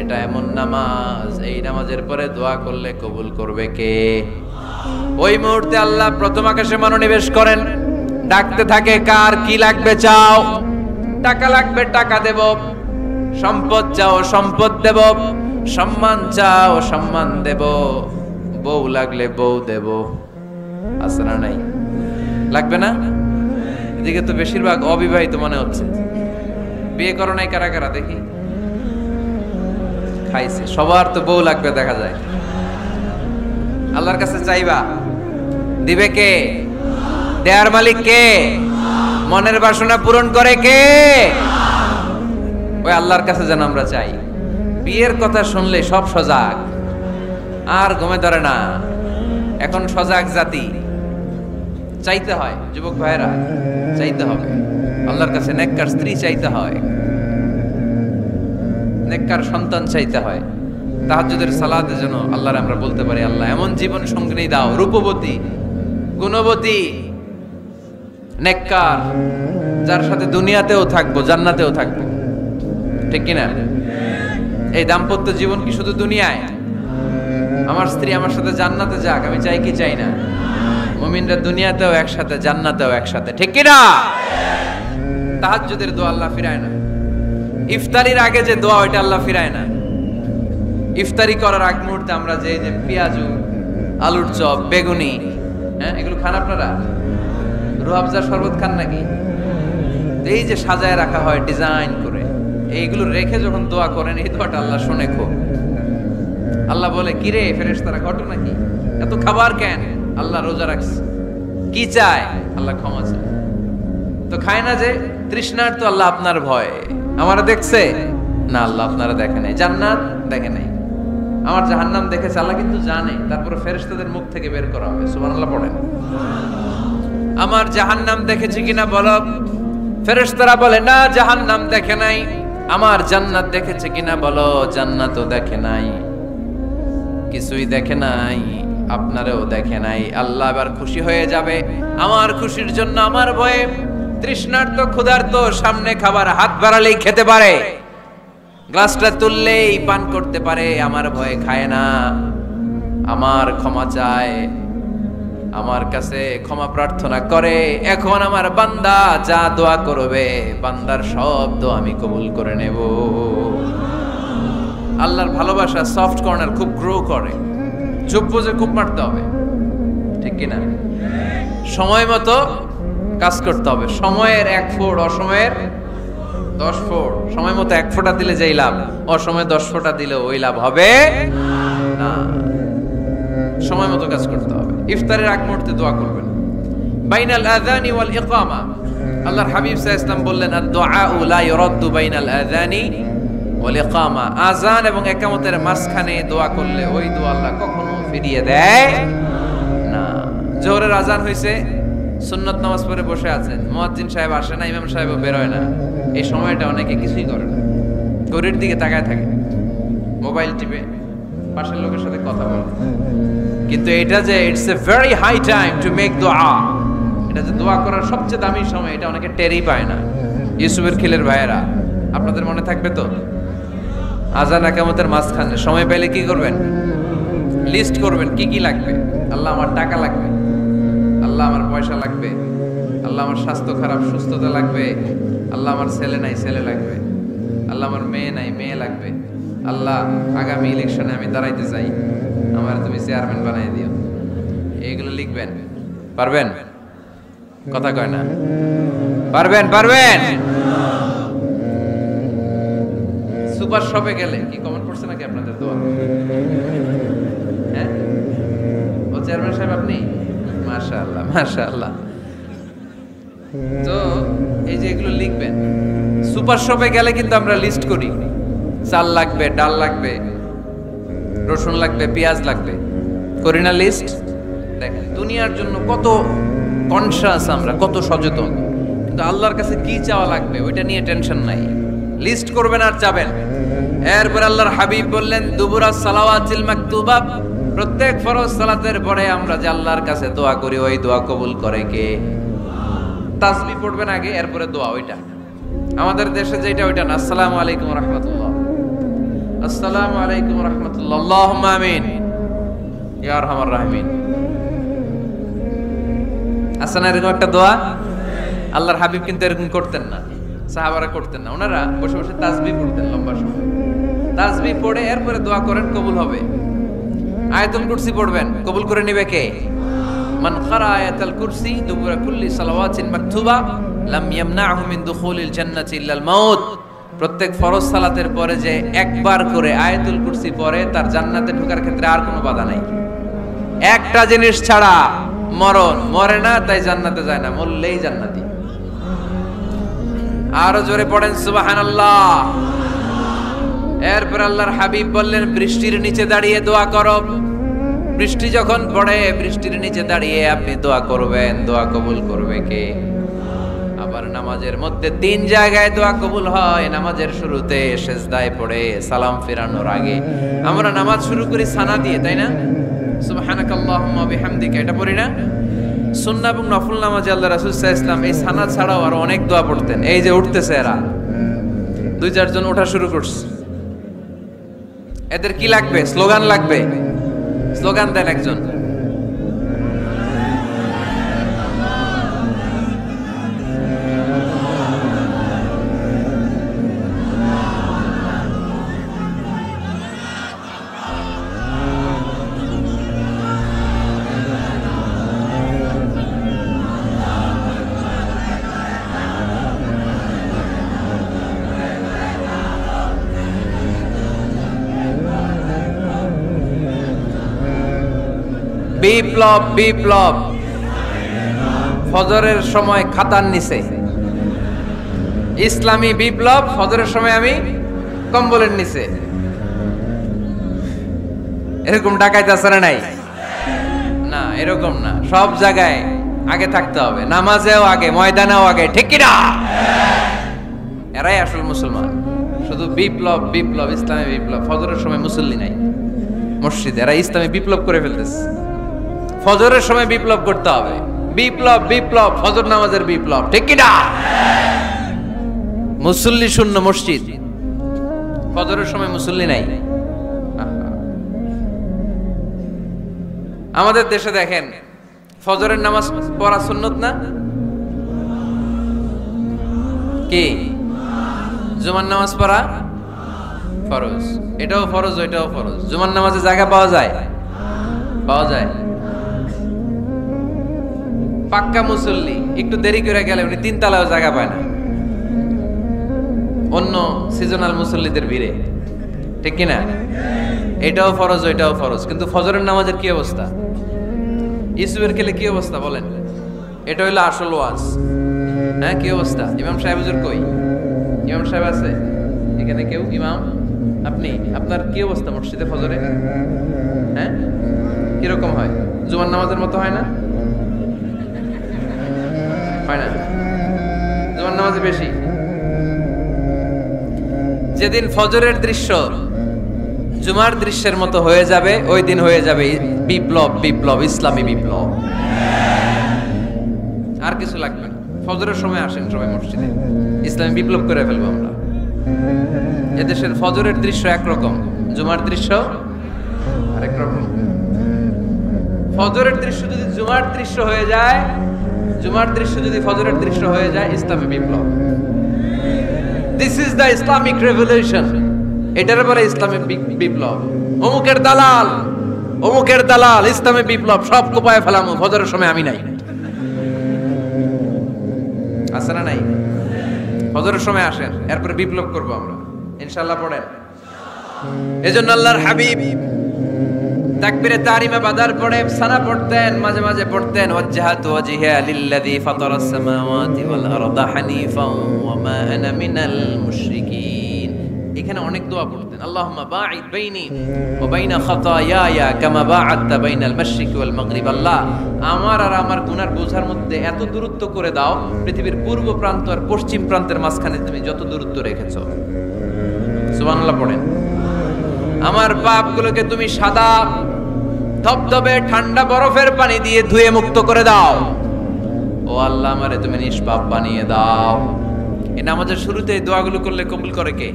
এটা এমন নামাজ, এই নামাজের পরে দোয়া করলে কবুল করবে কে? ওই মুহূর্তে আল্লাহ প্রথম আকাশে মনোনিবেশ করেন, ডাকতে থাকে কার কি লাগবে চাও। টাকা লাগবে টাকা দেব, সম্পদ চাও সম্পদ দেব, সম্মান চাও সম্মান দেব, বউ লাগলে বউ দেব। আছে না নাই? লাগবে না? এদিকে তো বেশিরভাগ অবিবাহিত মনে হচ্ছে। বিয়ে করো নাই কারা কারা দেখি? খাইছে। সবার তো বউ লাগবে দেখা যায়। আল্লাহর কাছে চাইবা, দিবে কে? দেয়ার মালিক কে? মনের বাসনা পূরণ করে কে? ওই আল্লাহর কাছে যেন আমরা চাই। বিয়ের কথা শুনলে সব সজাগ, আর ঘুমে ধরে না। এখন সজাগ জাতি, চাইতে হয়। যুবক ভাইরা চাইতে হবে আল্লাহর কাছে, নেককার স্ত্রী চাইতে হয়, নেককার সন্তান চাইতে হয়। তাহাজ্জুদের সালাতে যেন আল্লাহর আমরা বলতে পারি আল্লাহ এমন জীবন সঙ্গিনী দাও, রূপবতী গুণবতী নেককার, যার সাথে দুনিয়াতেও থাকবো জান্নাতেও থাকবো, ঠিক কিনা? এই দাম্পত্য জীবন কি শুধু দুনিয়ায়? আমার স্ত্রী আমার সাথে জান্নাতে যাক, আমি চাই কি চাই না? মুমিনরা দুনিয়াতেও একসাথে জান্নাতেও একসাথে, ঠিক কিনা? তাহাজ্জুদের দোয়া আল্লাহ ফিরায় না। ইফতারির আগে যে দোয়া ওইটা আল্লাহ ফিরায় না। ইফতারি করার আগ মুহূর্তে আমরা যে পেঁয়াজু, আলুর চপ, বেগুনি, হ্যাঁ এগুলো খান আপনারা? রুহাবজার শরবত খান নাকি? এই যে সাজায় রাখা হয় ডিজাইন করে, এইগুলো রেখে যখন দোয়া করেন, এই দোয়াটা আল্লাহ শুনে খুব। আল্লাহ বলে কিরে ফেরেশতারা ঘটো নাকি, এত খাবার কেন? আল্লাহ রোজা রাখছে। কি চায়? আল্লাহ ক্ষমা চায়। তো খায় না যে তৃষ্ণার, তো আল্লাহ আপনার ভয় আমারা দেখছে না, আল্লাহ আপনারা দেখে নাই, জান্নাত দেখে নাই, আমার জাহান্নাম দেখেছে আল্লাহ কিন্তু জানে। তারপরে ফেরেশতাদের মুখ থেকে বের করা হবে। সুবহানাল্লাহ পড়েন। আমার জাহান্নাম দেখেছি কিনা বলো? ফেরেশতারা বলে না জাহান্নাম দেখে নাই। আমার জান্নাত দেখেছে কিনা বলো? জান্নাতও দেখে নাই, কিছুই দেখে নাই, আপনারও দেখে নাই। আল্লাহ এবার খুশি হয়ে যাবে। আমার খুশির জন্য আমার ভয়ে তৃষ্ণার্ত ক্ষুধার্ত সামনে খাবার হাত বাড়ালেই খেতে পারে, গ্লাসটা তুললেই পান করতে পারে, আমার ভয়ে খায় না। আমার ক্ষমা চায়, আমার কাছে ক্ষমা প্রার্থনা করে। এখন আমার বান্দা যা দোয়া করবে, বান্দার সব দোয়া আমি কবুল করে নেব। আল্লাহর ভালোবাসা সফট কর্নার খুব গ্রো করে, চুপ বুঝে খুব মারতে হবে, ঠিক কিনা? সময় মতো কাজ করতে হবে। সময়ের এক ফোঁড় অসময়ের 10 ফোঁট, সময় মতো 1 ফোঁটা দিলে যেই লাভ, অসময়ে 10 ফোঁটা দিলে ওই লাভ হবে না। সময় মতো কাজ করতে হবে। ইফতারের আগ মুহূর্তে দোয়া করবেন। বাইনাল আযানি ওয়াল ইকামা, আল্লাহর হাবিব সাল্লাল্লাহু আলাইহি ওয়াসাল্লাম বললেন, আদ-দুআউ লা ইউরাদ্দু বাইনাল আযানি ওয়াল ইকামা, আযান এবং ইকামতের মাঝখানে দোয়া করলে ওই দোয়া আল্লাহ কখনো ফিরিয়ে দেয় না। জোহরের আযান হইছে, সুন্নত নামাজ পড়ে বসে আছেন, মুয়াজ্জিন সাহেব আসে না, ইমাম সাহেবও বের হয় না, এই সময়টা অনেকে কিছুই করে না, ঘড়ির দিকে তাকায় থাকে, মোবাইল টিপে, পাশের লোকের সাথে কথা বলে। কিন্তু এটা যে it's a very high time to make দোয়া, এটা যে দোয়া করার সবচেয়ে দামি সময়, এটা অনেকে টেরই পায় না। ইউসুফের খিলের ভাইয়েরা, আপনাদের মনে থাকবে তো, আযান ইকামতের মাঝখানে সময় পেলে কি করবেন? লিস্ট করবেন কি কি লাগবে। আল্লাহ আমার টাকা লাগবে, আল্লাহ আমার পয়সা লাগবে, আল্লাহ আমার স্বাস্থ্য খারাপ সুস্থতা লাগবে, আল্লাহ আমার ছেলে নাই ছেলে লাগবে, আল্লাহ আমার মেয়ে নাই মেয়ে লাগবে, আল্লাহ আগামী ইলেকশনে আমি দাঁড়াইতে চাই, আমার তুমি চেয়ারম্যান বানাই দিও। এইগুলো লিখবেন। পারবেন? কথা কয় না। পারবেন? পারবেন? সুপার শপে গেলে কি কমেন্ট করছে নাকি আপনাদের দোয়া? হ্যাঁ, ও চেয়ারম্যান সাহেব আপনি? মাশাআল্লাহ মাশাআল্লাহ। তো এই যে এগুলো লিখবেন। সুপার শপে গেলে কিন্তু আমরা লিস্ট করি, চাল লাগবে, ডাল লাগবে, রসুন লাগবে, পেঁয়াজ লাগবে, করি না লিস্ট? দেখেন দুনিয়ার জন্য কত কনশাস আমরা, কত সচেতন, কিন্তু আল্লাহর কাছে কি চাওয়া লাগবে ওইটা নিয়ে টেনশন নাই। লিস্ট করবেন আর যাবেন। এরপর আল্লাহর হাবিব বললেন, দুবুরা সালাওয়াতিল মাকতুবা, প্রত্যেক ফরজ সালাতের পরে আমরা যে আল্লাহর কাছে দোয়া করি, ওই দোয়া কবুল করে কে? তাসবিহ পড়বেন আগে, এরপরে দোয়া। ওইটা আমাদের দেশে যেটা ওইটা না। আসসালামু আলাইকুম ওয়া রাহমাতুল্লাহ, আসসালামু আলাইকুম ওয়া রাহমাতুল্লাহ, আল্লাহুম্মা আমিন ইয়া আরহামার রাহিমিন। আসলে এরকম একটা দোয়া আল্লাহর হাবিব কিন্তু এরকম করতেন না, সাহাবারা করতেন না। ওনারা বসে বসে তাসবিহ পড়তেন লম্বা সময়। তাসবিহ পড়ে এরপরে দোয়া করেন, কবুল হবে। আয়াতুল কুরসি পড়বেন, কবুল করে নিবে কে? মান ক্বারা আয়াতুল কুরসি দুবুরা কুল্লি সালাওয়াতিন মাকতুবা লাম ইয়ামনাহু মিন দুখুলিল জান্নাতি ইল্লাল মাউত। প্রত্যেক ফরজ সালাতের পরে যে একবার করে আয়াতুল কুরসি পড়ে, তার জান্নাতে ঢোকার ক্ষেত্রে আর কোনো বাধা নাই। একটা জিনিস ছাড়া, মরণ। মরে না তাই জান্নাতে যায় না, মরলেই জান্নাতি। আরো জোরে পড়েন সুবহানাল্লাহ। এরপর আল্লাহর হাবিব বললেন, বৃষ্টির নিচে দাঁড়িয়ে দোয়া করো। বৃষ্টি যখন পড়ে, বৃষ্টির নিচে দাঁড়িয়ে আপনি দোয়া করবেন, দোয়া কবুল করবে কে? আবার নামাজের মধ্যে 3 জায়গায় দোয়া কবুল হয়। নামাজের শুরুতে, সেজদায় পড়ে, সালাম ফেরানোর আগে। আমরা নামাজ শুরু করি সানা দিয়ে, তাই না? সুবহানাকাল্লাহুম্মা বিহামদিকা, এটা পড়ি না? সুন্নাহ এবং নফল নামাজে আল্লাহ রাসূল সাল্লাল্লাহু আলাইহি ওয়াসাল্লাম এই সানা ছাড়াও আরো অনেক দোয়া পড়তেন। এই যে উঠতেছে এরা 2-4 জন ওঠা শুরু করছে, এদের কি লাগবে? স্লোগান লাগবে। স্লোগান দেন একজন। বিপ্লব বিপ্লব, ফজরের সময় খাতার নিচে। ইসলামী বিপ্লব, ফজরের সময় আমি কম্বলের নিচে। এরকম ডাকাইতে আছে না? নাই না, এরকম না। সব জায়গায় আগে থাকতে হবে, নামাজেও আগে, ময়দানেও আগে, ঠিক কি না? এরাই আসল মুসলমান। শুধু বিপ্লব বিপ্লব, ইসলামী বিপ্লব। ফজরের সময় মুসল্লি নাই মসজিদে, এরা ইসলামী বিপ্লব করে ফেলতেছে। ফজরের সময় বিপ্লব করতে হবে। বিপ্লব বিপ্লব, ফজর নামাজের বিপ্লব, ঠিক কি না? মুসল্লি শূন্য মসজিদ, ফজরের সময় মুসল্লি নাই। আমাদের দেশে দেখেন, ফজরের নামাজ পড়া সুন্নত না? কি? জুমার নামাজ পড়া ফরজ। এটাও ফরজ, ওইটাও ফরজ। জুমার নামাজে জায়গা পাওয়া যায়? পাওয়া যায়। পাক্কা মুসল্লি একটু দেরি করে গেলে উনি 3 তলায়ও জায়গা পায় না। অন্য সিজনাল মুসল্লিদের ভিড়ে, ঠিক কিনা? এটাও ফরজ ওইটাও ফরজ, কিন্তু ফজরের নামাজের কি অবস্থা? ইসুবের খেলে কি অবস্থা বলেন? এটা হইলো আসল ওয়াজ। হ্যাঁ, কি অবস্থা? ইমাম সাহেব হুজুর কই? ইমাম সাহেব আছে এখানে কেউ? ইমাম আপনি, আপনার কি অবস্থা মসজিদে ফজরে? হ্যাঁ, কিরকম হয়? জুমার নামাজের মতো হয় না? হয় না? জুমার নামাজে বেশি। যেদিন ফজরের দৃশ্য জুমার দৃশ্যের মতো হয়ে যাবে, ওই দিন হয়ে যাবে বিপ্লব, বিপ্লব, ইসলামী বিপ্লব। আর কিছু লাগবে না। ফজরের সময় আসেন সবাই মসজিদে, ইসলামী বিপ্লব করে ফেলবো আমরা। এদেশের ফজরের দৃশ্য একরকম, জুমার দৃশ্য আরেক রকম। ফজরের দৃশ্য যদি জুমার দৃশ্য হয়ে যায়, জুমার দৃশ্য যদি ফজরের দৃশ্য হয়ে যায়, ইসলামী বিপ্লব। This is the Islamic revolution. এটার পরে ইসলামিক বিপ্লব। অমুকের দালাল, অমুকের দালাল, ইসলামী বিপ্লব সব কোপায় ফেলামু, ফজরের সময় আমি নাই। আছে না নাই? ফজরের সময় আসেন, এরপরে বিপ্লব করবো আমরা ইনশাআল্লাহ। পড়েন। এজন্য আল্লাহর হাবিব তাকবীরে তাহরিমা বাদার পড়ে সানা পড়তেন, মাঝে মাঝে পড়তেন ওয়াজহাতু ওয়াজহিয়া লিল্লাযী ফাতারাস সামাওয়াতি ওয়াল আরদা হানিফান ওয়া মা আনা মিনাল মুশরিকিন। এখানে অনেক দোয়া পড়তেন। আল্লাহুম্মা বাঈদ বাইনি ওয়া বাইনা খাতায়ায়া কামা বাআদতা বাইনাল মাশরিকি ওয়াল মাগরিব। আল্লাহ, আমার আর আমার গুনার বোঝার মধ্যে এত দূরত্ব করে দাও, পৃথিবীর পূর্ব প্রান্ত আর পশ্চিম প্রান্তের মাঝখানে তুমি যত দূরত্ব রেখেছো। সুবহানাল্লাহ পড়েন। আমার পাপগুলোকে তুমি সাদা ধবধবে ঠান্ডা বরফের পানি দিয়ে ধুয়ে মুক্ত করে দাও। ও আল্লাহ, আমারে তুমি নিষ্পাপ বানিয়ে দাও। এই নামাজের শুরুতে এই দোয়াগুলো করলে কবুল করে কে?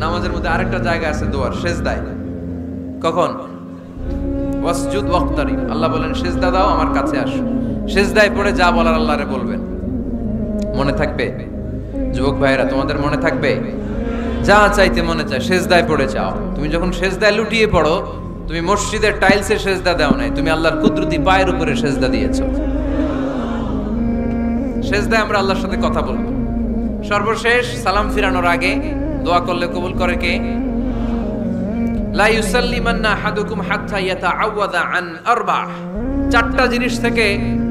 নামাজের মধ্যে আরেকটা জায়গা আছে দোয়ার, সেজদায়। কখন? ওয়াসজুদ ওয়াক্তারিব। আল্লাহ বলেন সেজদা দাও, আমার কাছে আসো। সেজদায় পড়ে যা বলার আল্লাহরে বলবেন। মনে থাকবে? যুবক ভাইরা, তোমাদের মনে থাকবে? যা চাইতে মনে চায় সেজদায় পড়ে চাও। তুমি যখন সেজদায় লুটিয়ে পড়ো, তুমি মসজিদের টাইলসে সেজদা দাও নাই, তুমি আল্লাহর কুদরতি পায়ের উপরে সেজদা দিয়েছো। সেজদায় আমরা আল্লাহর সাথে কথা বলবো। সর্বশেষ সালাম ফিরানোর আগে দোয়া করলে কবুল করে কে? লা ইউসাল্লিমান্না আহাদুকুম হাত্তা ইয়াতাআওয়াযা আন আরবা। চারটা জিনিস থেকে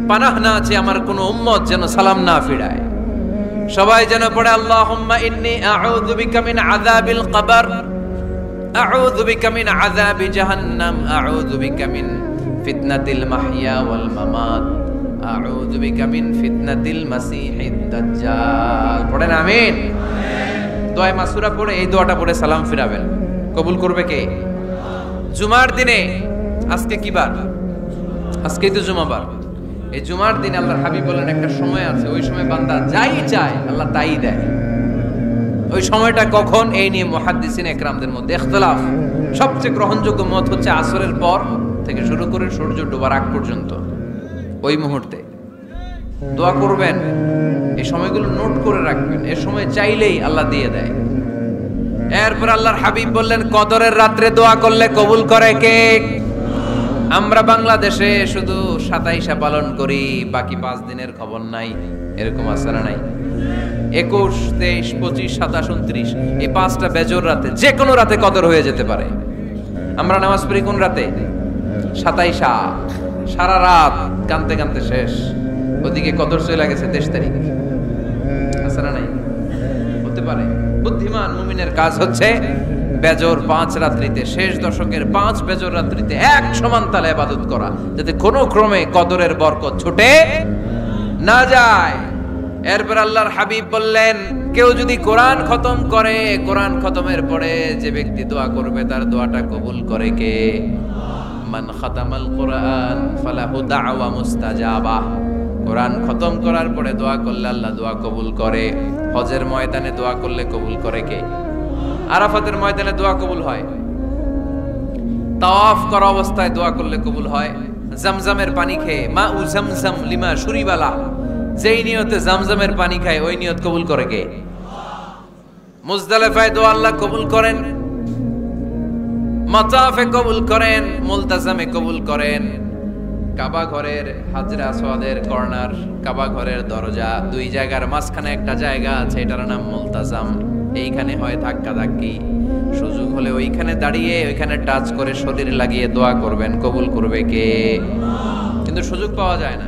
পানাহ না আছে আমার কোন উম্মত যেন সালাম না ফিরায়। সবাই যেন পড়ে আল্লাহুম্মা ইন্নী আউযু বিকা মিন আযাবিল কবর, আউযু বিকা মিন আযাবি জাহান্নাম, আউযু বিকা মিন ফিতনাতিল মাহইয়া ওয়াল মামাত, আউযু বিকা মিন ফিতনাতিল মাসিহিদ দাজ্জাল। পড়েন আমিন। দোয়া মাসুরা পড়ে এই দোয়াটা পড়ে সালাম ফিরাবেন। কবুল করবে কে? জুমার দিনে, আজকে কি বার? আজকেই তো জুমাবার। এই জুমার দিন আল্লাহর হাবিব বলেন একটা সময় আছে, ওই সময় বান্দা যাই চায় আল্লাহ তাই দেয়। ওই সময়টা কখন? এই নিয়ে মুহাদ্দিসিন একরামদের মধ্যে ইখতিলাফ। সবচেয়ে গ্রহণযোগ্য মত হচ্ছে আসরের পর থেকে শুরু করে সূর্য ডোবার আগ পর্যন্ত। ওই মুহূর্তে দোয়া করবেন, এই সময়গুলো নোট করে রাখবেন। এই সময় চাইলেই আল্লাহ দিয়ে দেয়। এরপর আল্লাহর হাবিব বললেন কদরের রাত্রে দোয়া করলে কবুল করে কে? আমরা বাংলাদেশে শুধু 27 পালন করি, বাকি 5 দিনের খবর নাই। এরকম আছে না নাই? 21, 23, 25, 27, 29 এই 5টা বেজর রাতে, যে কোনো রাতে কদর হয়ে যেতে পারে। আমরা নামাজ পড়ি কোন রাতে? 27। সারা রাত কানতে কানতে শেষ, ওদিকে কদর চলে গেছে 23 তারিখ। আছে না নাই? হতে পারে। বুদ্ধিমান মুমিনের কাজ হচ্ছে বেজর 5 রাত্রিতে, শেষ দশকের 5 বেজর রাত্রিতে এক সমান তালে ইবাদত করা, যাতে কোনো ক্রমে কদরের বরকত ছুটে না যায়। এরপর আল্লাহর হাবিব বললেন কেউ যদি কোরআন খতম করে, কোরআন খতমের পরে যে ব্যক্তি দোয়া করবে তার দোয়াটা কবুল করে কে? মান খাতামাল কোরআন ফালাহু দাওয়া মুস্তাজাবা। কোরআন খতম করার পরে দোয়া করলে আল্লাহ দোয়া কবুল করে। হজের ময়দানে দোয়া করলে কবুল করে কে? আরাফাতের ময়দানে দোয়া কবুল হয়। তাওয়াফ করা অবস্থায় দোয়া করলে কবুল হয়। জামজামের পানি খেয়ে মা উ জামজাম লিমা শুরিবালা, যেই নিয়তে জামজামের পানি খায় ওই নিয়ত কবুল করে কে? মুজদালিফায় দোয়া আল্লাহ কবুল করেন, মাতাফে কবুল করেন, মুলতাজামে কবুল করেন। কাবা ঘরের হাজরে আসওয়াদের কর্নার, কাবা ঘরের দরজা, দুই জায়গার মাঝখানে একটা জায়গা আছে, এটার নাম মুলতাজাম। এইখানে হয় ধাক্কা ধাক্কি। সুযোগ হলে ওইখানে দাঁড়িয়ে ওইখানে টাচ করে শরীর লাগিয়ে দোয়া করবেন, কবুল করবে কে? কিন্তু সুযোগ পাওয়া যায় না।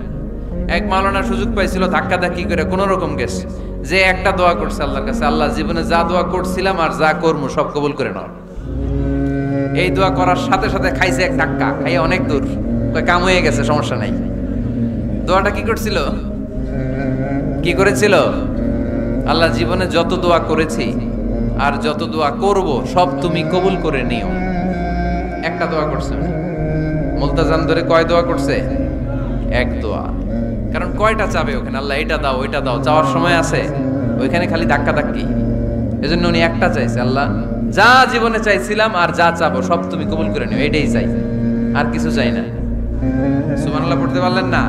এক মাওলানা সুযোগ পাইছিল ধাক্কা ধাক্কি করে কোন রকম গেছে, যে একটা দোয়া করছে আল্লাহর কাছে, আল্লাহ জীবনে যা দোয়া করছিলাম আর যা করবো সব কবুল করে নাও। এই দোয়া করার সাথে সাথে খাইছে এক ধাক্কা, খাইয়ে অনেক দূর, কাম হয়ে গেছে, সমস্যা নাই। দোয়াটা কি করছিল? কি করেছিল? আল্লাহ জীবনে যত দোয়া করেছি আর যত দোয়া করব সব তুমি কবুল করে নিও। একটা দোয়া করছে, মুলতাজাম ধরে কয় দোয়া করছে? এক দোয়া। কারণ কয়টা চাবে ওখানে? আল্লাহ এটা দাও ওইটা দাও, চাওয়ার সময় আছে? ওইখানে খালি ধাক্কা ধাক্কি। এজন্য উনি একটা চাইছে, আল্লাহ যা জীবনে চাইছিলাম আর যা চাবো সব তুমি কবুল করে নিও, এটাই চাই, আর কিছু চাই না। সুবহানাল্লাহ পড়তে পারলেন না?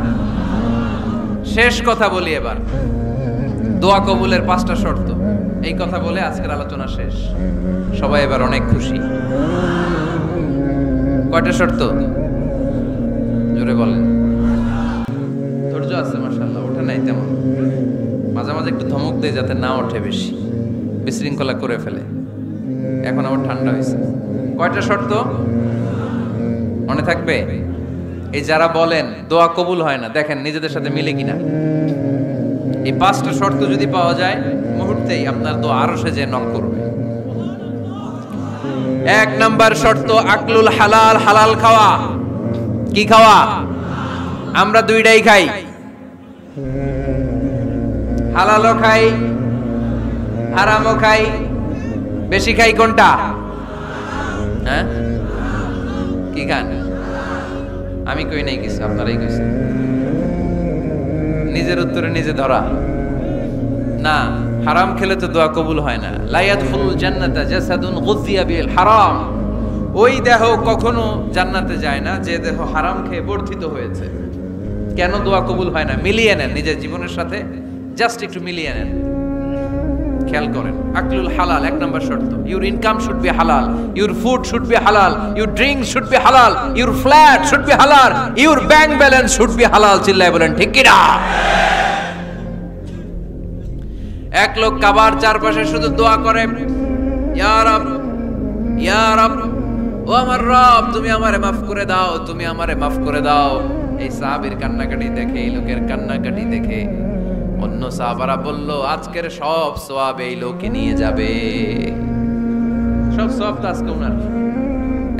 শেষ কথা বলি এবার, দোয়া কবুলের 5টা শর্ত। এই কথা বলে আজকের আলোচনা শেষ। সবাই এবার অনেক খুশি। কয়টা শর্ত? জোরে বলেন। ধৈর্য আছে মাশাআল্লাহ, ওঠে নাই তেমন, মাঝে মাঝে একটু ধমক দেয় যাতে না ওঠে, বেশি বিশৃঙ্খলা করে ফেলে। এখন আবার ঠান্ডা হয়েছে। কয়টা শর্ত মনে থাকবে? এই যারা বলেন দোয়া কবুল হয় না, দেখেন নিজেদের সাথে মিলে কিনা। এই 5টা শর্ত যদি পাওয়া যায়, মুহূর্তেই আপনার দোয়া আরশে যে নক করবে। 1 নাম্বার শর্ত আকলুল হালাল, হালাল খাওয়া। কি খাওয়া? আমরা দুইটাই খাই, হালালও খাই হারামও খাই। বেশি খাই কোনটা? হ্যাঁ, কি খান? আমি কই নাই কিছু, আপনারাই কইছেন। নিজের উত্তরে নিজে ধরা না। হারাম খেলে তো দোয়া কবুল হয় না। লা ইয়াদখুলুল জান্নাতা জাসাদুন গুযিয়া বিল হারাম। ওই দেহ কখনো জান্নাতে যায় না যে দেহ হারাম খেয়ে বর্ধিত হয়েছে। কেন দোয়া কবুল হয় না? মিলিয়ে নেন নিজের জীবনের সাথে, জাস্ট একটু মিলিয়ে নেন, খেয়াল করেন। আকলুল হালাল 1 নাম্বার শর্ত। ইউর ইনকাম শুড বি হালাল, ইউর ফুড শুড বি হালাল, ইউর ড্রিঙ্ক শুড বি হালাল, ইউর ফ্ল্যাট শুড বি হালাল, your bank balance should be হালাল। চিল্লায় বলেন ঠিক কি না? এক লোক কাবার চারপাশে শুধু দোয়া করে, ইয়া রব, ইয়া রব, ও আমার রব, তুমি আমারে মাফ করে দাও, তুমি আমারে মাফ করে দাও। এই সাহাবীর কান্নাকাটি দেখে, এই লোকের কান্নাকাটি দেখে অন্য সাহাবারা বলল, আজকের সব সওয়াব এই লোকে নিয়ে যাবে। সব সওয়াব তো আজকে উনার।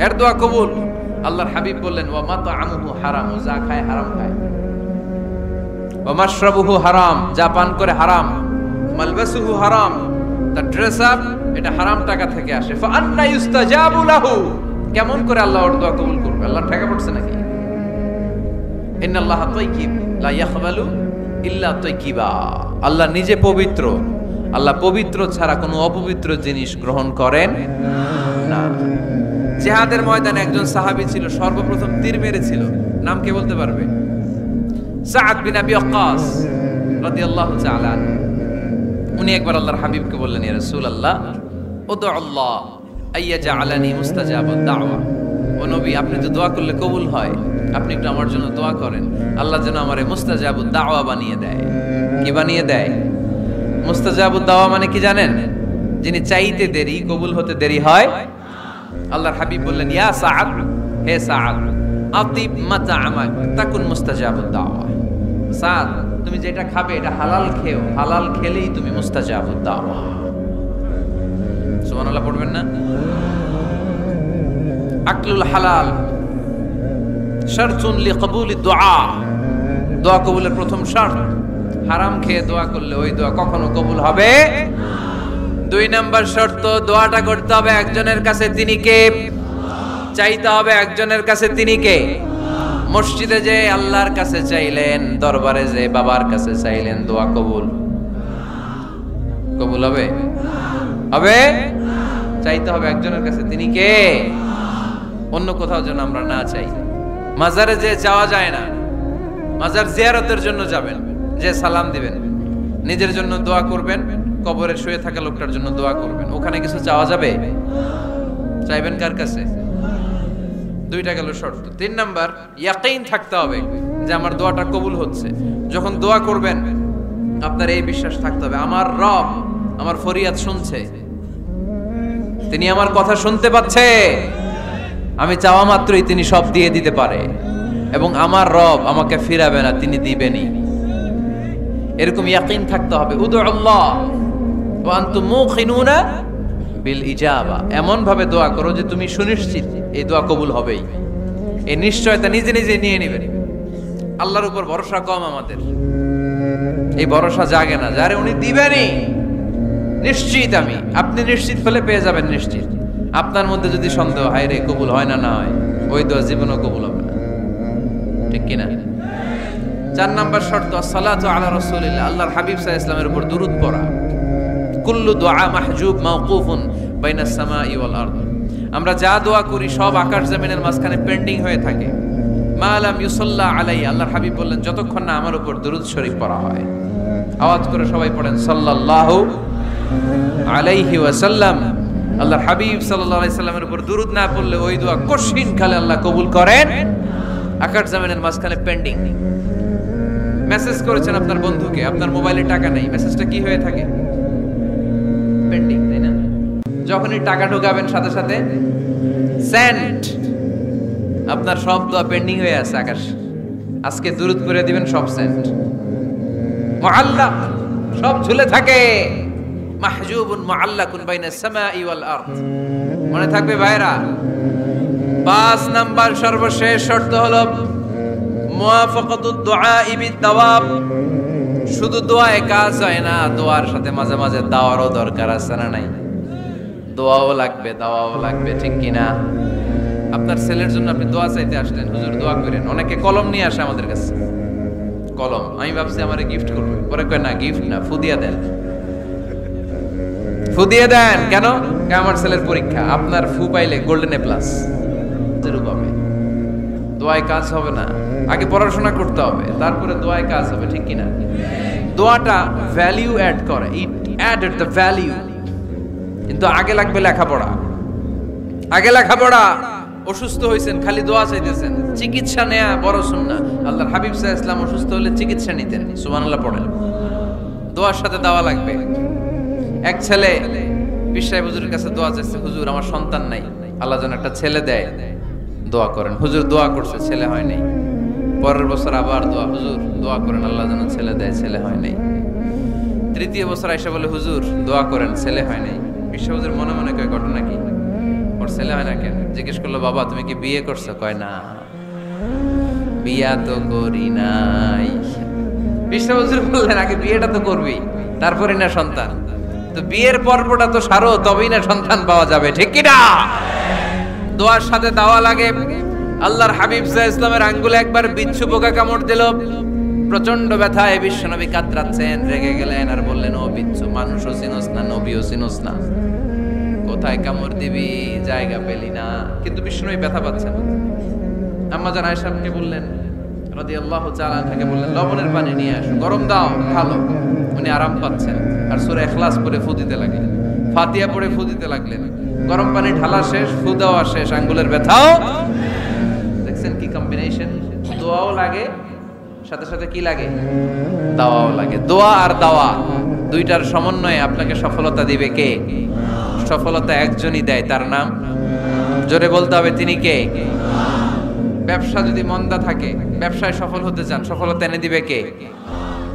এর দোয়া কবুল। আল্লাহর হাবিব বললেন, ওয়া মাতআমুহু হারাম, যা খায় হারাম খায়। ওয়া মাশরাবুহু হারাম, যা পান করে হারাম। মালবাসুহু হারাম, তার ড্রেস আপ এটা হারাম টাকা থেকে আসে। ফা আন্না ইউস্তাজাবু লাহু, কেমন করে আল্লাহ ওর দোয়া কবুল করবে? আল্লাহ ঠেকা পড়ছে নাকি? ইন্নাল্লাহা তাইয়্যিব লা ইয়াকবালু ইল্লা তাইয়্যিবা। আল্লাহ নিজে পবিত্র, আল্লাহ পবিত্র ছাড়া কোনো অপবিত্র জিনিস গ্রহণ করেন না। জিহাদের ময়দানে একজন সাহাবী ছিল, সর্বপ্রথম তীর মেরেছিল। নাম কে বলতে পারবে? সাআদ বিন আবি ওয়াক্কাস রাদিয়াল্লাহু তাআলা আনহু। উনি একবার আল্লাহর হাবিবকে বললেন, ইয়া রাসূলুল্লাহ, উদু আল্লাহ আইয়াজআলানি মুস্তাজাবাদ দাওয়া। ও নবী, আপনি তো দোয়া করলে কবুল হয়, আপনি একটু আমার জন্য দোয়া করেন, আল্লাহ যেন আমারে মুস্তাজাবুদ দাওয়া বানিয়ে দেয়। কি বানিয়ে দেয়? মুস্তাজাবুদ দাওয়া মানে কি জানেন? যিনি চাইতে দেরি, কবুল হতে দেরি হয়। আল্লাহর হাবিব বললেন, ইয়া সাআদ, হে সাআদ, আতিব মাতআমাক তাকুন মুস্তাজাবুদ দাওয়া। সাআদ, তুমি যেটা খাবে এটা হালাল খেও, হালাল খেলেই তুমি মুস্তাজাবুদ দাওয়া। সুবহানাল্লাহ পড়বেন না? আকলুল হালাল শারতুন লিকবুলি দুআ, দোয়া কবুলের প্রথম শর্ত। হারাম খেয়ে দোয়া করলে ওই দোয়া কখনো কবুল হবে। 2 নাম্বার শর্ত, দোয়াটা করতে হবে একজনের কাছে, তিনি কে? চাইতে হবে একজনের কাছে, তিনি কে? মসজিদে যে আল্লাহর কাছে চাইলেন, দরবারে যে বাবার কাছে চাইলেন, দোয়া কবুল কবুল হবে? হবে? চাইতে হবে একজনের কাছে, তিনি কে? অন্য কোথাও যেন আমরা না চাই। মাজারে যে চাওয়া যায় না, মাজার জিয়ারতের জন্য যাবেন, যে সালাম দিবেন, নিজের জন্য দোয়া করবেন, কবরে শুয়ে থাকা লোকটার জন্য দোয়া করবেন। ওখানে কিছু চাওয়া যাবে? চাইবেন কার কাছে? দুইটা গেল শর্ত। 3 নাম্বার, ইয়াকিন থাকতে হবে যে আমার দোয়াটা কবুল হচ্ছে। যখন দোয়া করবেন আপনার এই বিশ্বাস থাকতে হবে আমার রব আমার ফরিয়াদ শুনছে, তিনি আমার কথা শুনতে পাচ্ছে, আমি চাওয়া মাত্রই তিনি সব দিয়ে দিতে পারে, এবং আমার রব আমাকে ফিরাবে না, তিনি দিবেনই। এরকম ইয়াকিন থাকতে হবে। উদুল্লাহ ওয়া আনতুম মুকিনুনা বিল ইজাবা, এমন ভাবে দোয়া করো যে তুমি সুনিশ্চিত এই দোয়া কবুল হবেই। এই নিশ্চয়তা নিজে নিজে নিয়ে নেবেন। আল্লাহর উপর ভরসা কম আমাদের, এই ভরসা জাগে না যারে উনি দিবেনই নিশ্চিত আমি। আপনি নিশ্চিত হলে পেয়ে যাবেন নিশ্চিত। আপনার মধ্যে যদি সন্দেহ হয় রে কবুল হয় না না হয়, ওই দোয়া জীবনও কবুল হবে না, ঠিক কিনা? 4 নাম্বার শর্ত আসসালাতু আলা রাসূলিল্লাহ, আল্লাহর হাবিব সাল্লাল্লাহু আলাইহি ওয়াসাল্লামের উপর দুরূদ পড়া। কুল্লু দুআ মাহজুব মাওকুফুন বাইনাস সামাই ওয়াল আরদ, আমরা যা দোয়া করি সব আকাশ জমিনের মাঝখানে পেন্ডিং হয়ে থাকে। মা লাম ইউসাল্লা আলাইহি, আল্লাহর হাবিব বললেন যতক্ষণ না আমার উপর দুরূদ শরীফ পড়া হয়। আওয়াজ করে সবাই পড়েন সাল্লাল্লাহু আলাইহি ওয়াসাল্লাম। আল্লাহর হাবিব সাল্লাল্লাহু আলাইহি সাল্লামের উপর দুরূদ না পড়লে ওই দোয়া কঠিন কালে আল্লাহ কবুল করেন, আকাশ জমিনের মাঝখানে পেন্ডিং। মেসেজ করেছেন আপনার বন্ধুকে, আপনার মোবাইলে টাকা নেই, মেসেজটা কি হয়ে থাকে? পেন্ডিং, তাই না? যখনই টাকা ঢোকাবেন সাথে সাথে সেন্ড, আপনার সব দোয়া পেন্ডিং হয়ে আছে আকাশ। আজকে দুরূদ করে দিবেন, সব সেন্ড, মুআল্লাক, সব ঝুলে থাকে। মাহজুবুন মুআল্লাকুন বাইনাস সামাই ওয়াল আরদ, মনে থাকবে ভাইরা। 5 নাম্বার সর্বশেষ শর্ত হলো মুওয়াফাকাতুদ দুআ বিদ-দাওয়াব, শুধু দোয়ায় কাজ হয় না, দোয়ার সাথে মাঝে মাঝে দাওয়ারও দরকার আছে না নাই? দোয়াও লাগবে, দাওয়াও লাগবে, ঠিক কিনা? আপনার ছেলের জন্য আপনি দোয়া চাইতে আসলেন, হুজুর দোয়া করেন। অনেকে কলম নিয়ে আসে আমাদের কাছে, কলম। আমি ভাবছি আমারে গিফট করবে, পরে কয় না গিফট না, ফু দিয়া দেন। ফু দিয়ে দেন কেন? আমার ছেলের পরীক্ষা, আপনার ফু পাইলে গোল্ডেন এ প্লাস পাবে। দোয়ায় কাজ হবে না, আগে পড়াশোনা করতে হবে, তারপরে দোয়ায় কাজ হবে, ঠিক কিনা? দোয়াটা ভ্যালিউ অ্যাড করে, ইট অ্যাডেড দ্য ভ্যালিউ। কিন্তু আগে লাগবে লেখাপড়া, আগে লেখাপড়া। অসুস্থ হয়েছেন খালি দোয়া চাইতেছেন, চিকিৎসা নেয়া বড় সুন্নাহ। আল্লাহর হাবিব সাল্লাল্লাহু আলাইহি ওয়াসাল্লাম অসুস্থ হলে চিকিৎসা নিতেন, সুবহানাল্লাহ পড়েন। দোয়ার সাথে দাওয়া লাগবে। এক ছেলে পীর সাহেব হুজুরের কাছে দোয়া চাইছে, হুজুর আমার সন্তান নাই, আল্লাহ যেন একটা ছেলে দেয়, দোয়া করেন। হুজুর দোয়া করছে, ছেলে হয় নাই। পরের বছর আবার দোয়া, হুজুর দোয়া করেন আল্লাহ যেন ছেলে দেয়, ছেলে হয় নাই। তৃতীয় বছর আইসা বলে হুজুর দোয়া করেন, ছেলে হয় নাই। পীর সাহেব হুজুর মনে মনে কয় ঘটনা কি, ওর ছেলে হয় না কেন? জিজ্ঞেস করলো বাবা তুমি কি বিয়ে করছো? কয় না, বিয়া তো করি নাই। পীর সাহেব হুজুর বললেন আগে বিয়েটা তো করবি, তারপরে না সন্তান। তো বিয়ের পর্বটা তো সারো, তবেই না সন্তান পাওয়া যাবে, ঠিক কিনা? দোয়ার সাথে দাওয়া লাগে। আল্লাহর হাবিব সাল্লাল্লাহু আলাইহি ওয়াসাল্লামের আঙ্গুলে একবার বিচ্ছু পোকা কামড় দিল, প্রচন্ড ব্যথায় বিশ্বনবী কাতরাচ্ছেন, রেগে গেলেন আর বললেন ও বিচ্ছু, মানুষও চিনোস না, নবীও চিনোস না, কোথায় কামড় দিবি, জায়গা পেলি না। কিন্তু বিশ্বনবী ব্যথা পাচ্ছেন। আম্মা জান আয়েশাকে বললেন রাদিয়াল্লাহু তাআলা আনহাকে বললেন লবণের পানি নিয়ে আসো, গরম দাও, ভালো। উনি আরাম পাচ্ছেন আর সূরা ইখলাস পড়ে ফু দিতে লাগলেন, ফাতিহা পড়ে ফু দিতে লাগলেন। গরম পানি ঢালা শেষ, ফু দেওয়া শেষ, আঙ্গুলের ব্যথাও। দেখছেন কি কম্বিনেশন? দোয়াও লাগে, সাথে সাথে কি লাগে? দাওয়াও লাগে। দোয়া আর দাওয়া দুইটার সমন্বয়ে আপনাকে সফলতা দিবে কে? সফলতা একজনই দেয়, তার নাম জোরে বলতে হবে, তিনি কে? ব্যবসা যদি মন্দা থাকে, ব্যবসায় সফল হতে চান, সফলতা এনে দিবে কে?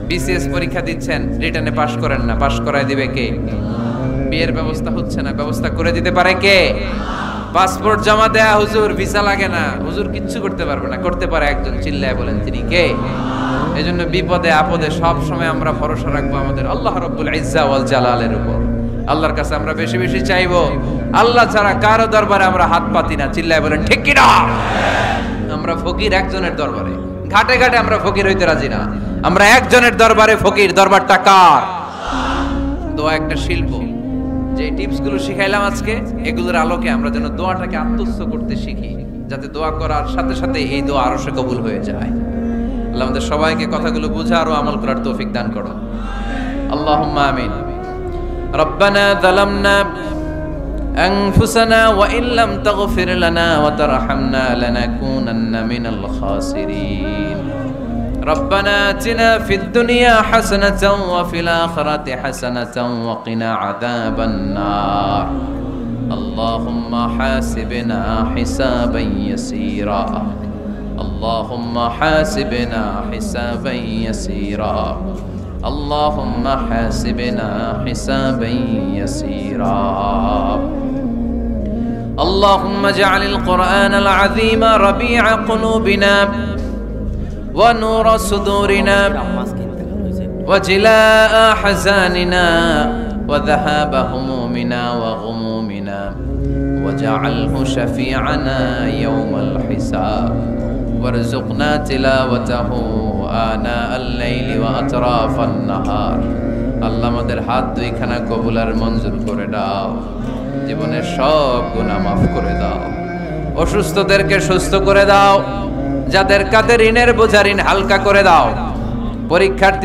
বিসিএস পরীক্ষা দিচ্ছেন, রিটেনে পাশ করেন না, পাশ করায় দিবে কে? বিয়ের ব্যবস্থা হচ্ছে না, ব্যবস্থা করে দিতে পারে কে? পাসপোর্ট জমা দেয়া, হুজুর ভিসা লাগে না, হুজুর কিচ্ছু করতে পারবে না, করতে পারে একজন, চিল্লায় বলেন তিনি কে? এজন্য বিপদে আপদে সব সময় আমরা ভরসা রাখবো আমাদের আল্লাহ রাব্বুল ইজ্জা ওয়াল জালালের উপর। আল্লাহর কাছে আমরা বেশি বেশি চাইবো। আল্লাহ ছাড়া কারো দরবারে আমরা হাত পাতি না, চিল্লায় বলেন ঠিক কি না? আমরা ফকির একজনের দরবারে, ঘাটে ঘাটে আমরা ফকির হইতে রাজি না, আমরা একজনের দরবারে ফকির। দরবারটা কার? দোয়া একটা শিল্প। যে টিপস গুলো শিখাইলাম আজকে, এগুলোর আলোকে আমরা যেন দোয়াটাকে আত্মস্থ করতে শিখি, যাতে দোয়া করার সাথে সাথে এই দোয়া আরো সে কবুল হয়ে যায়। আল্লাহ আমাদের সবাইকে কথাগুলো বুঝার ও আমল করার তৌফিক দান করো। আল্লাহুম্মা আমিন। রব্বানা যালামনা أنفسنا وإن لم تغفر لنا وترحمنا لنكونن من الخاسرين ربنا آتنا في الدنيا حسنة وفي الآخرة حسنة وقنا عذاب النار اللهم حاسبنا حسابا يسيرا اللهم حاسبنا حسابا يسيرا اللهم حاسبنا حسابا يسيرا اللهم اجعل القرآن العظيم ربيع قلوبنا ونور صدورنا وجلاء حزاننا وذهاب همومنا وغمومنا واجعله شفيعنا يوم الحساب وارزقنا تلاوته آناء الليل وأطراف النهار আল্লাহ আমাদের হাত দুইখানা কবুল আর মঞ্জুর করে দাও জীবনের সব গুনাহ মাফ করে দাও অসুস্থদেরকে সুস্থ করে দাও যাদের কাঁধে ঋণের বোঝা ঋণ হালকা করে দাও পরীক্ষার্থী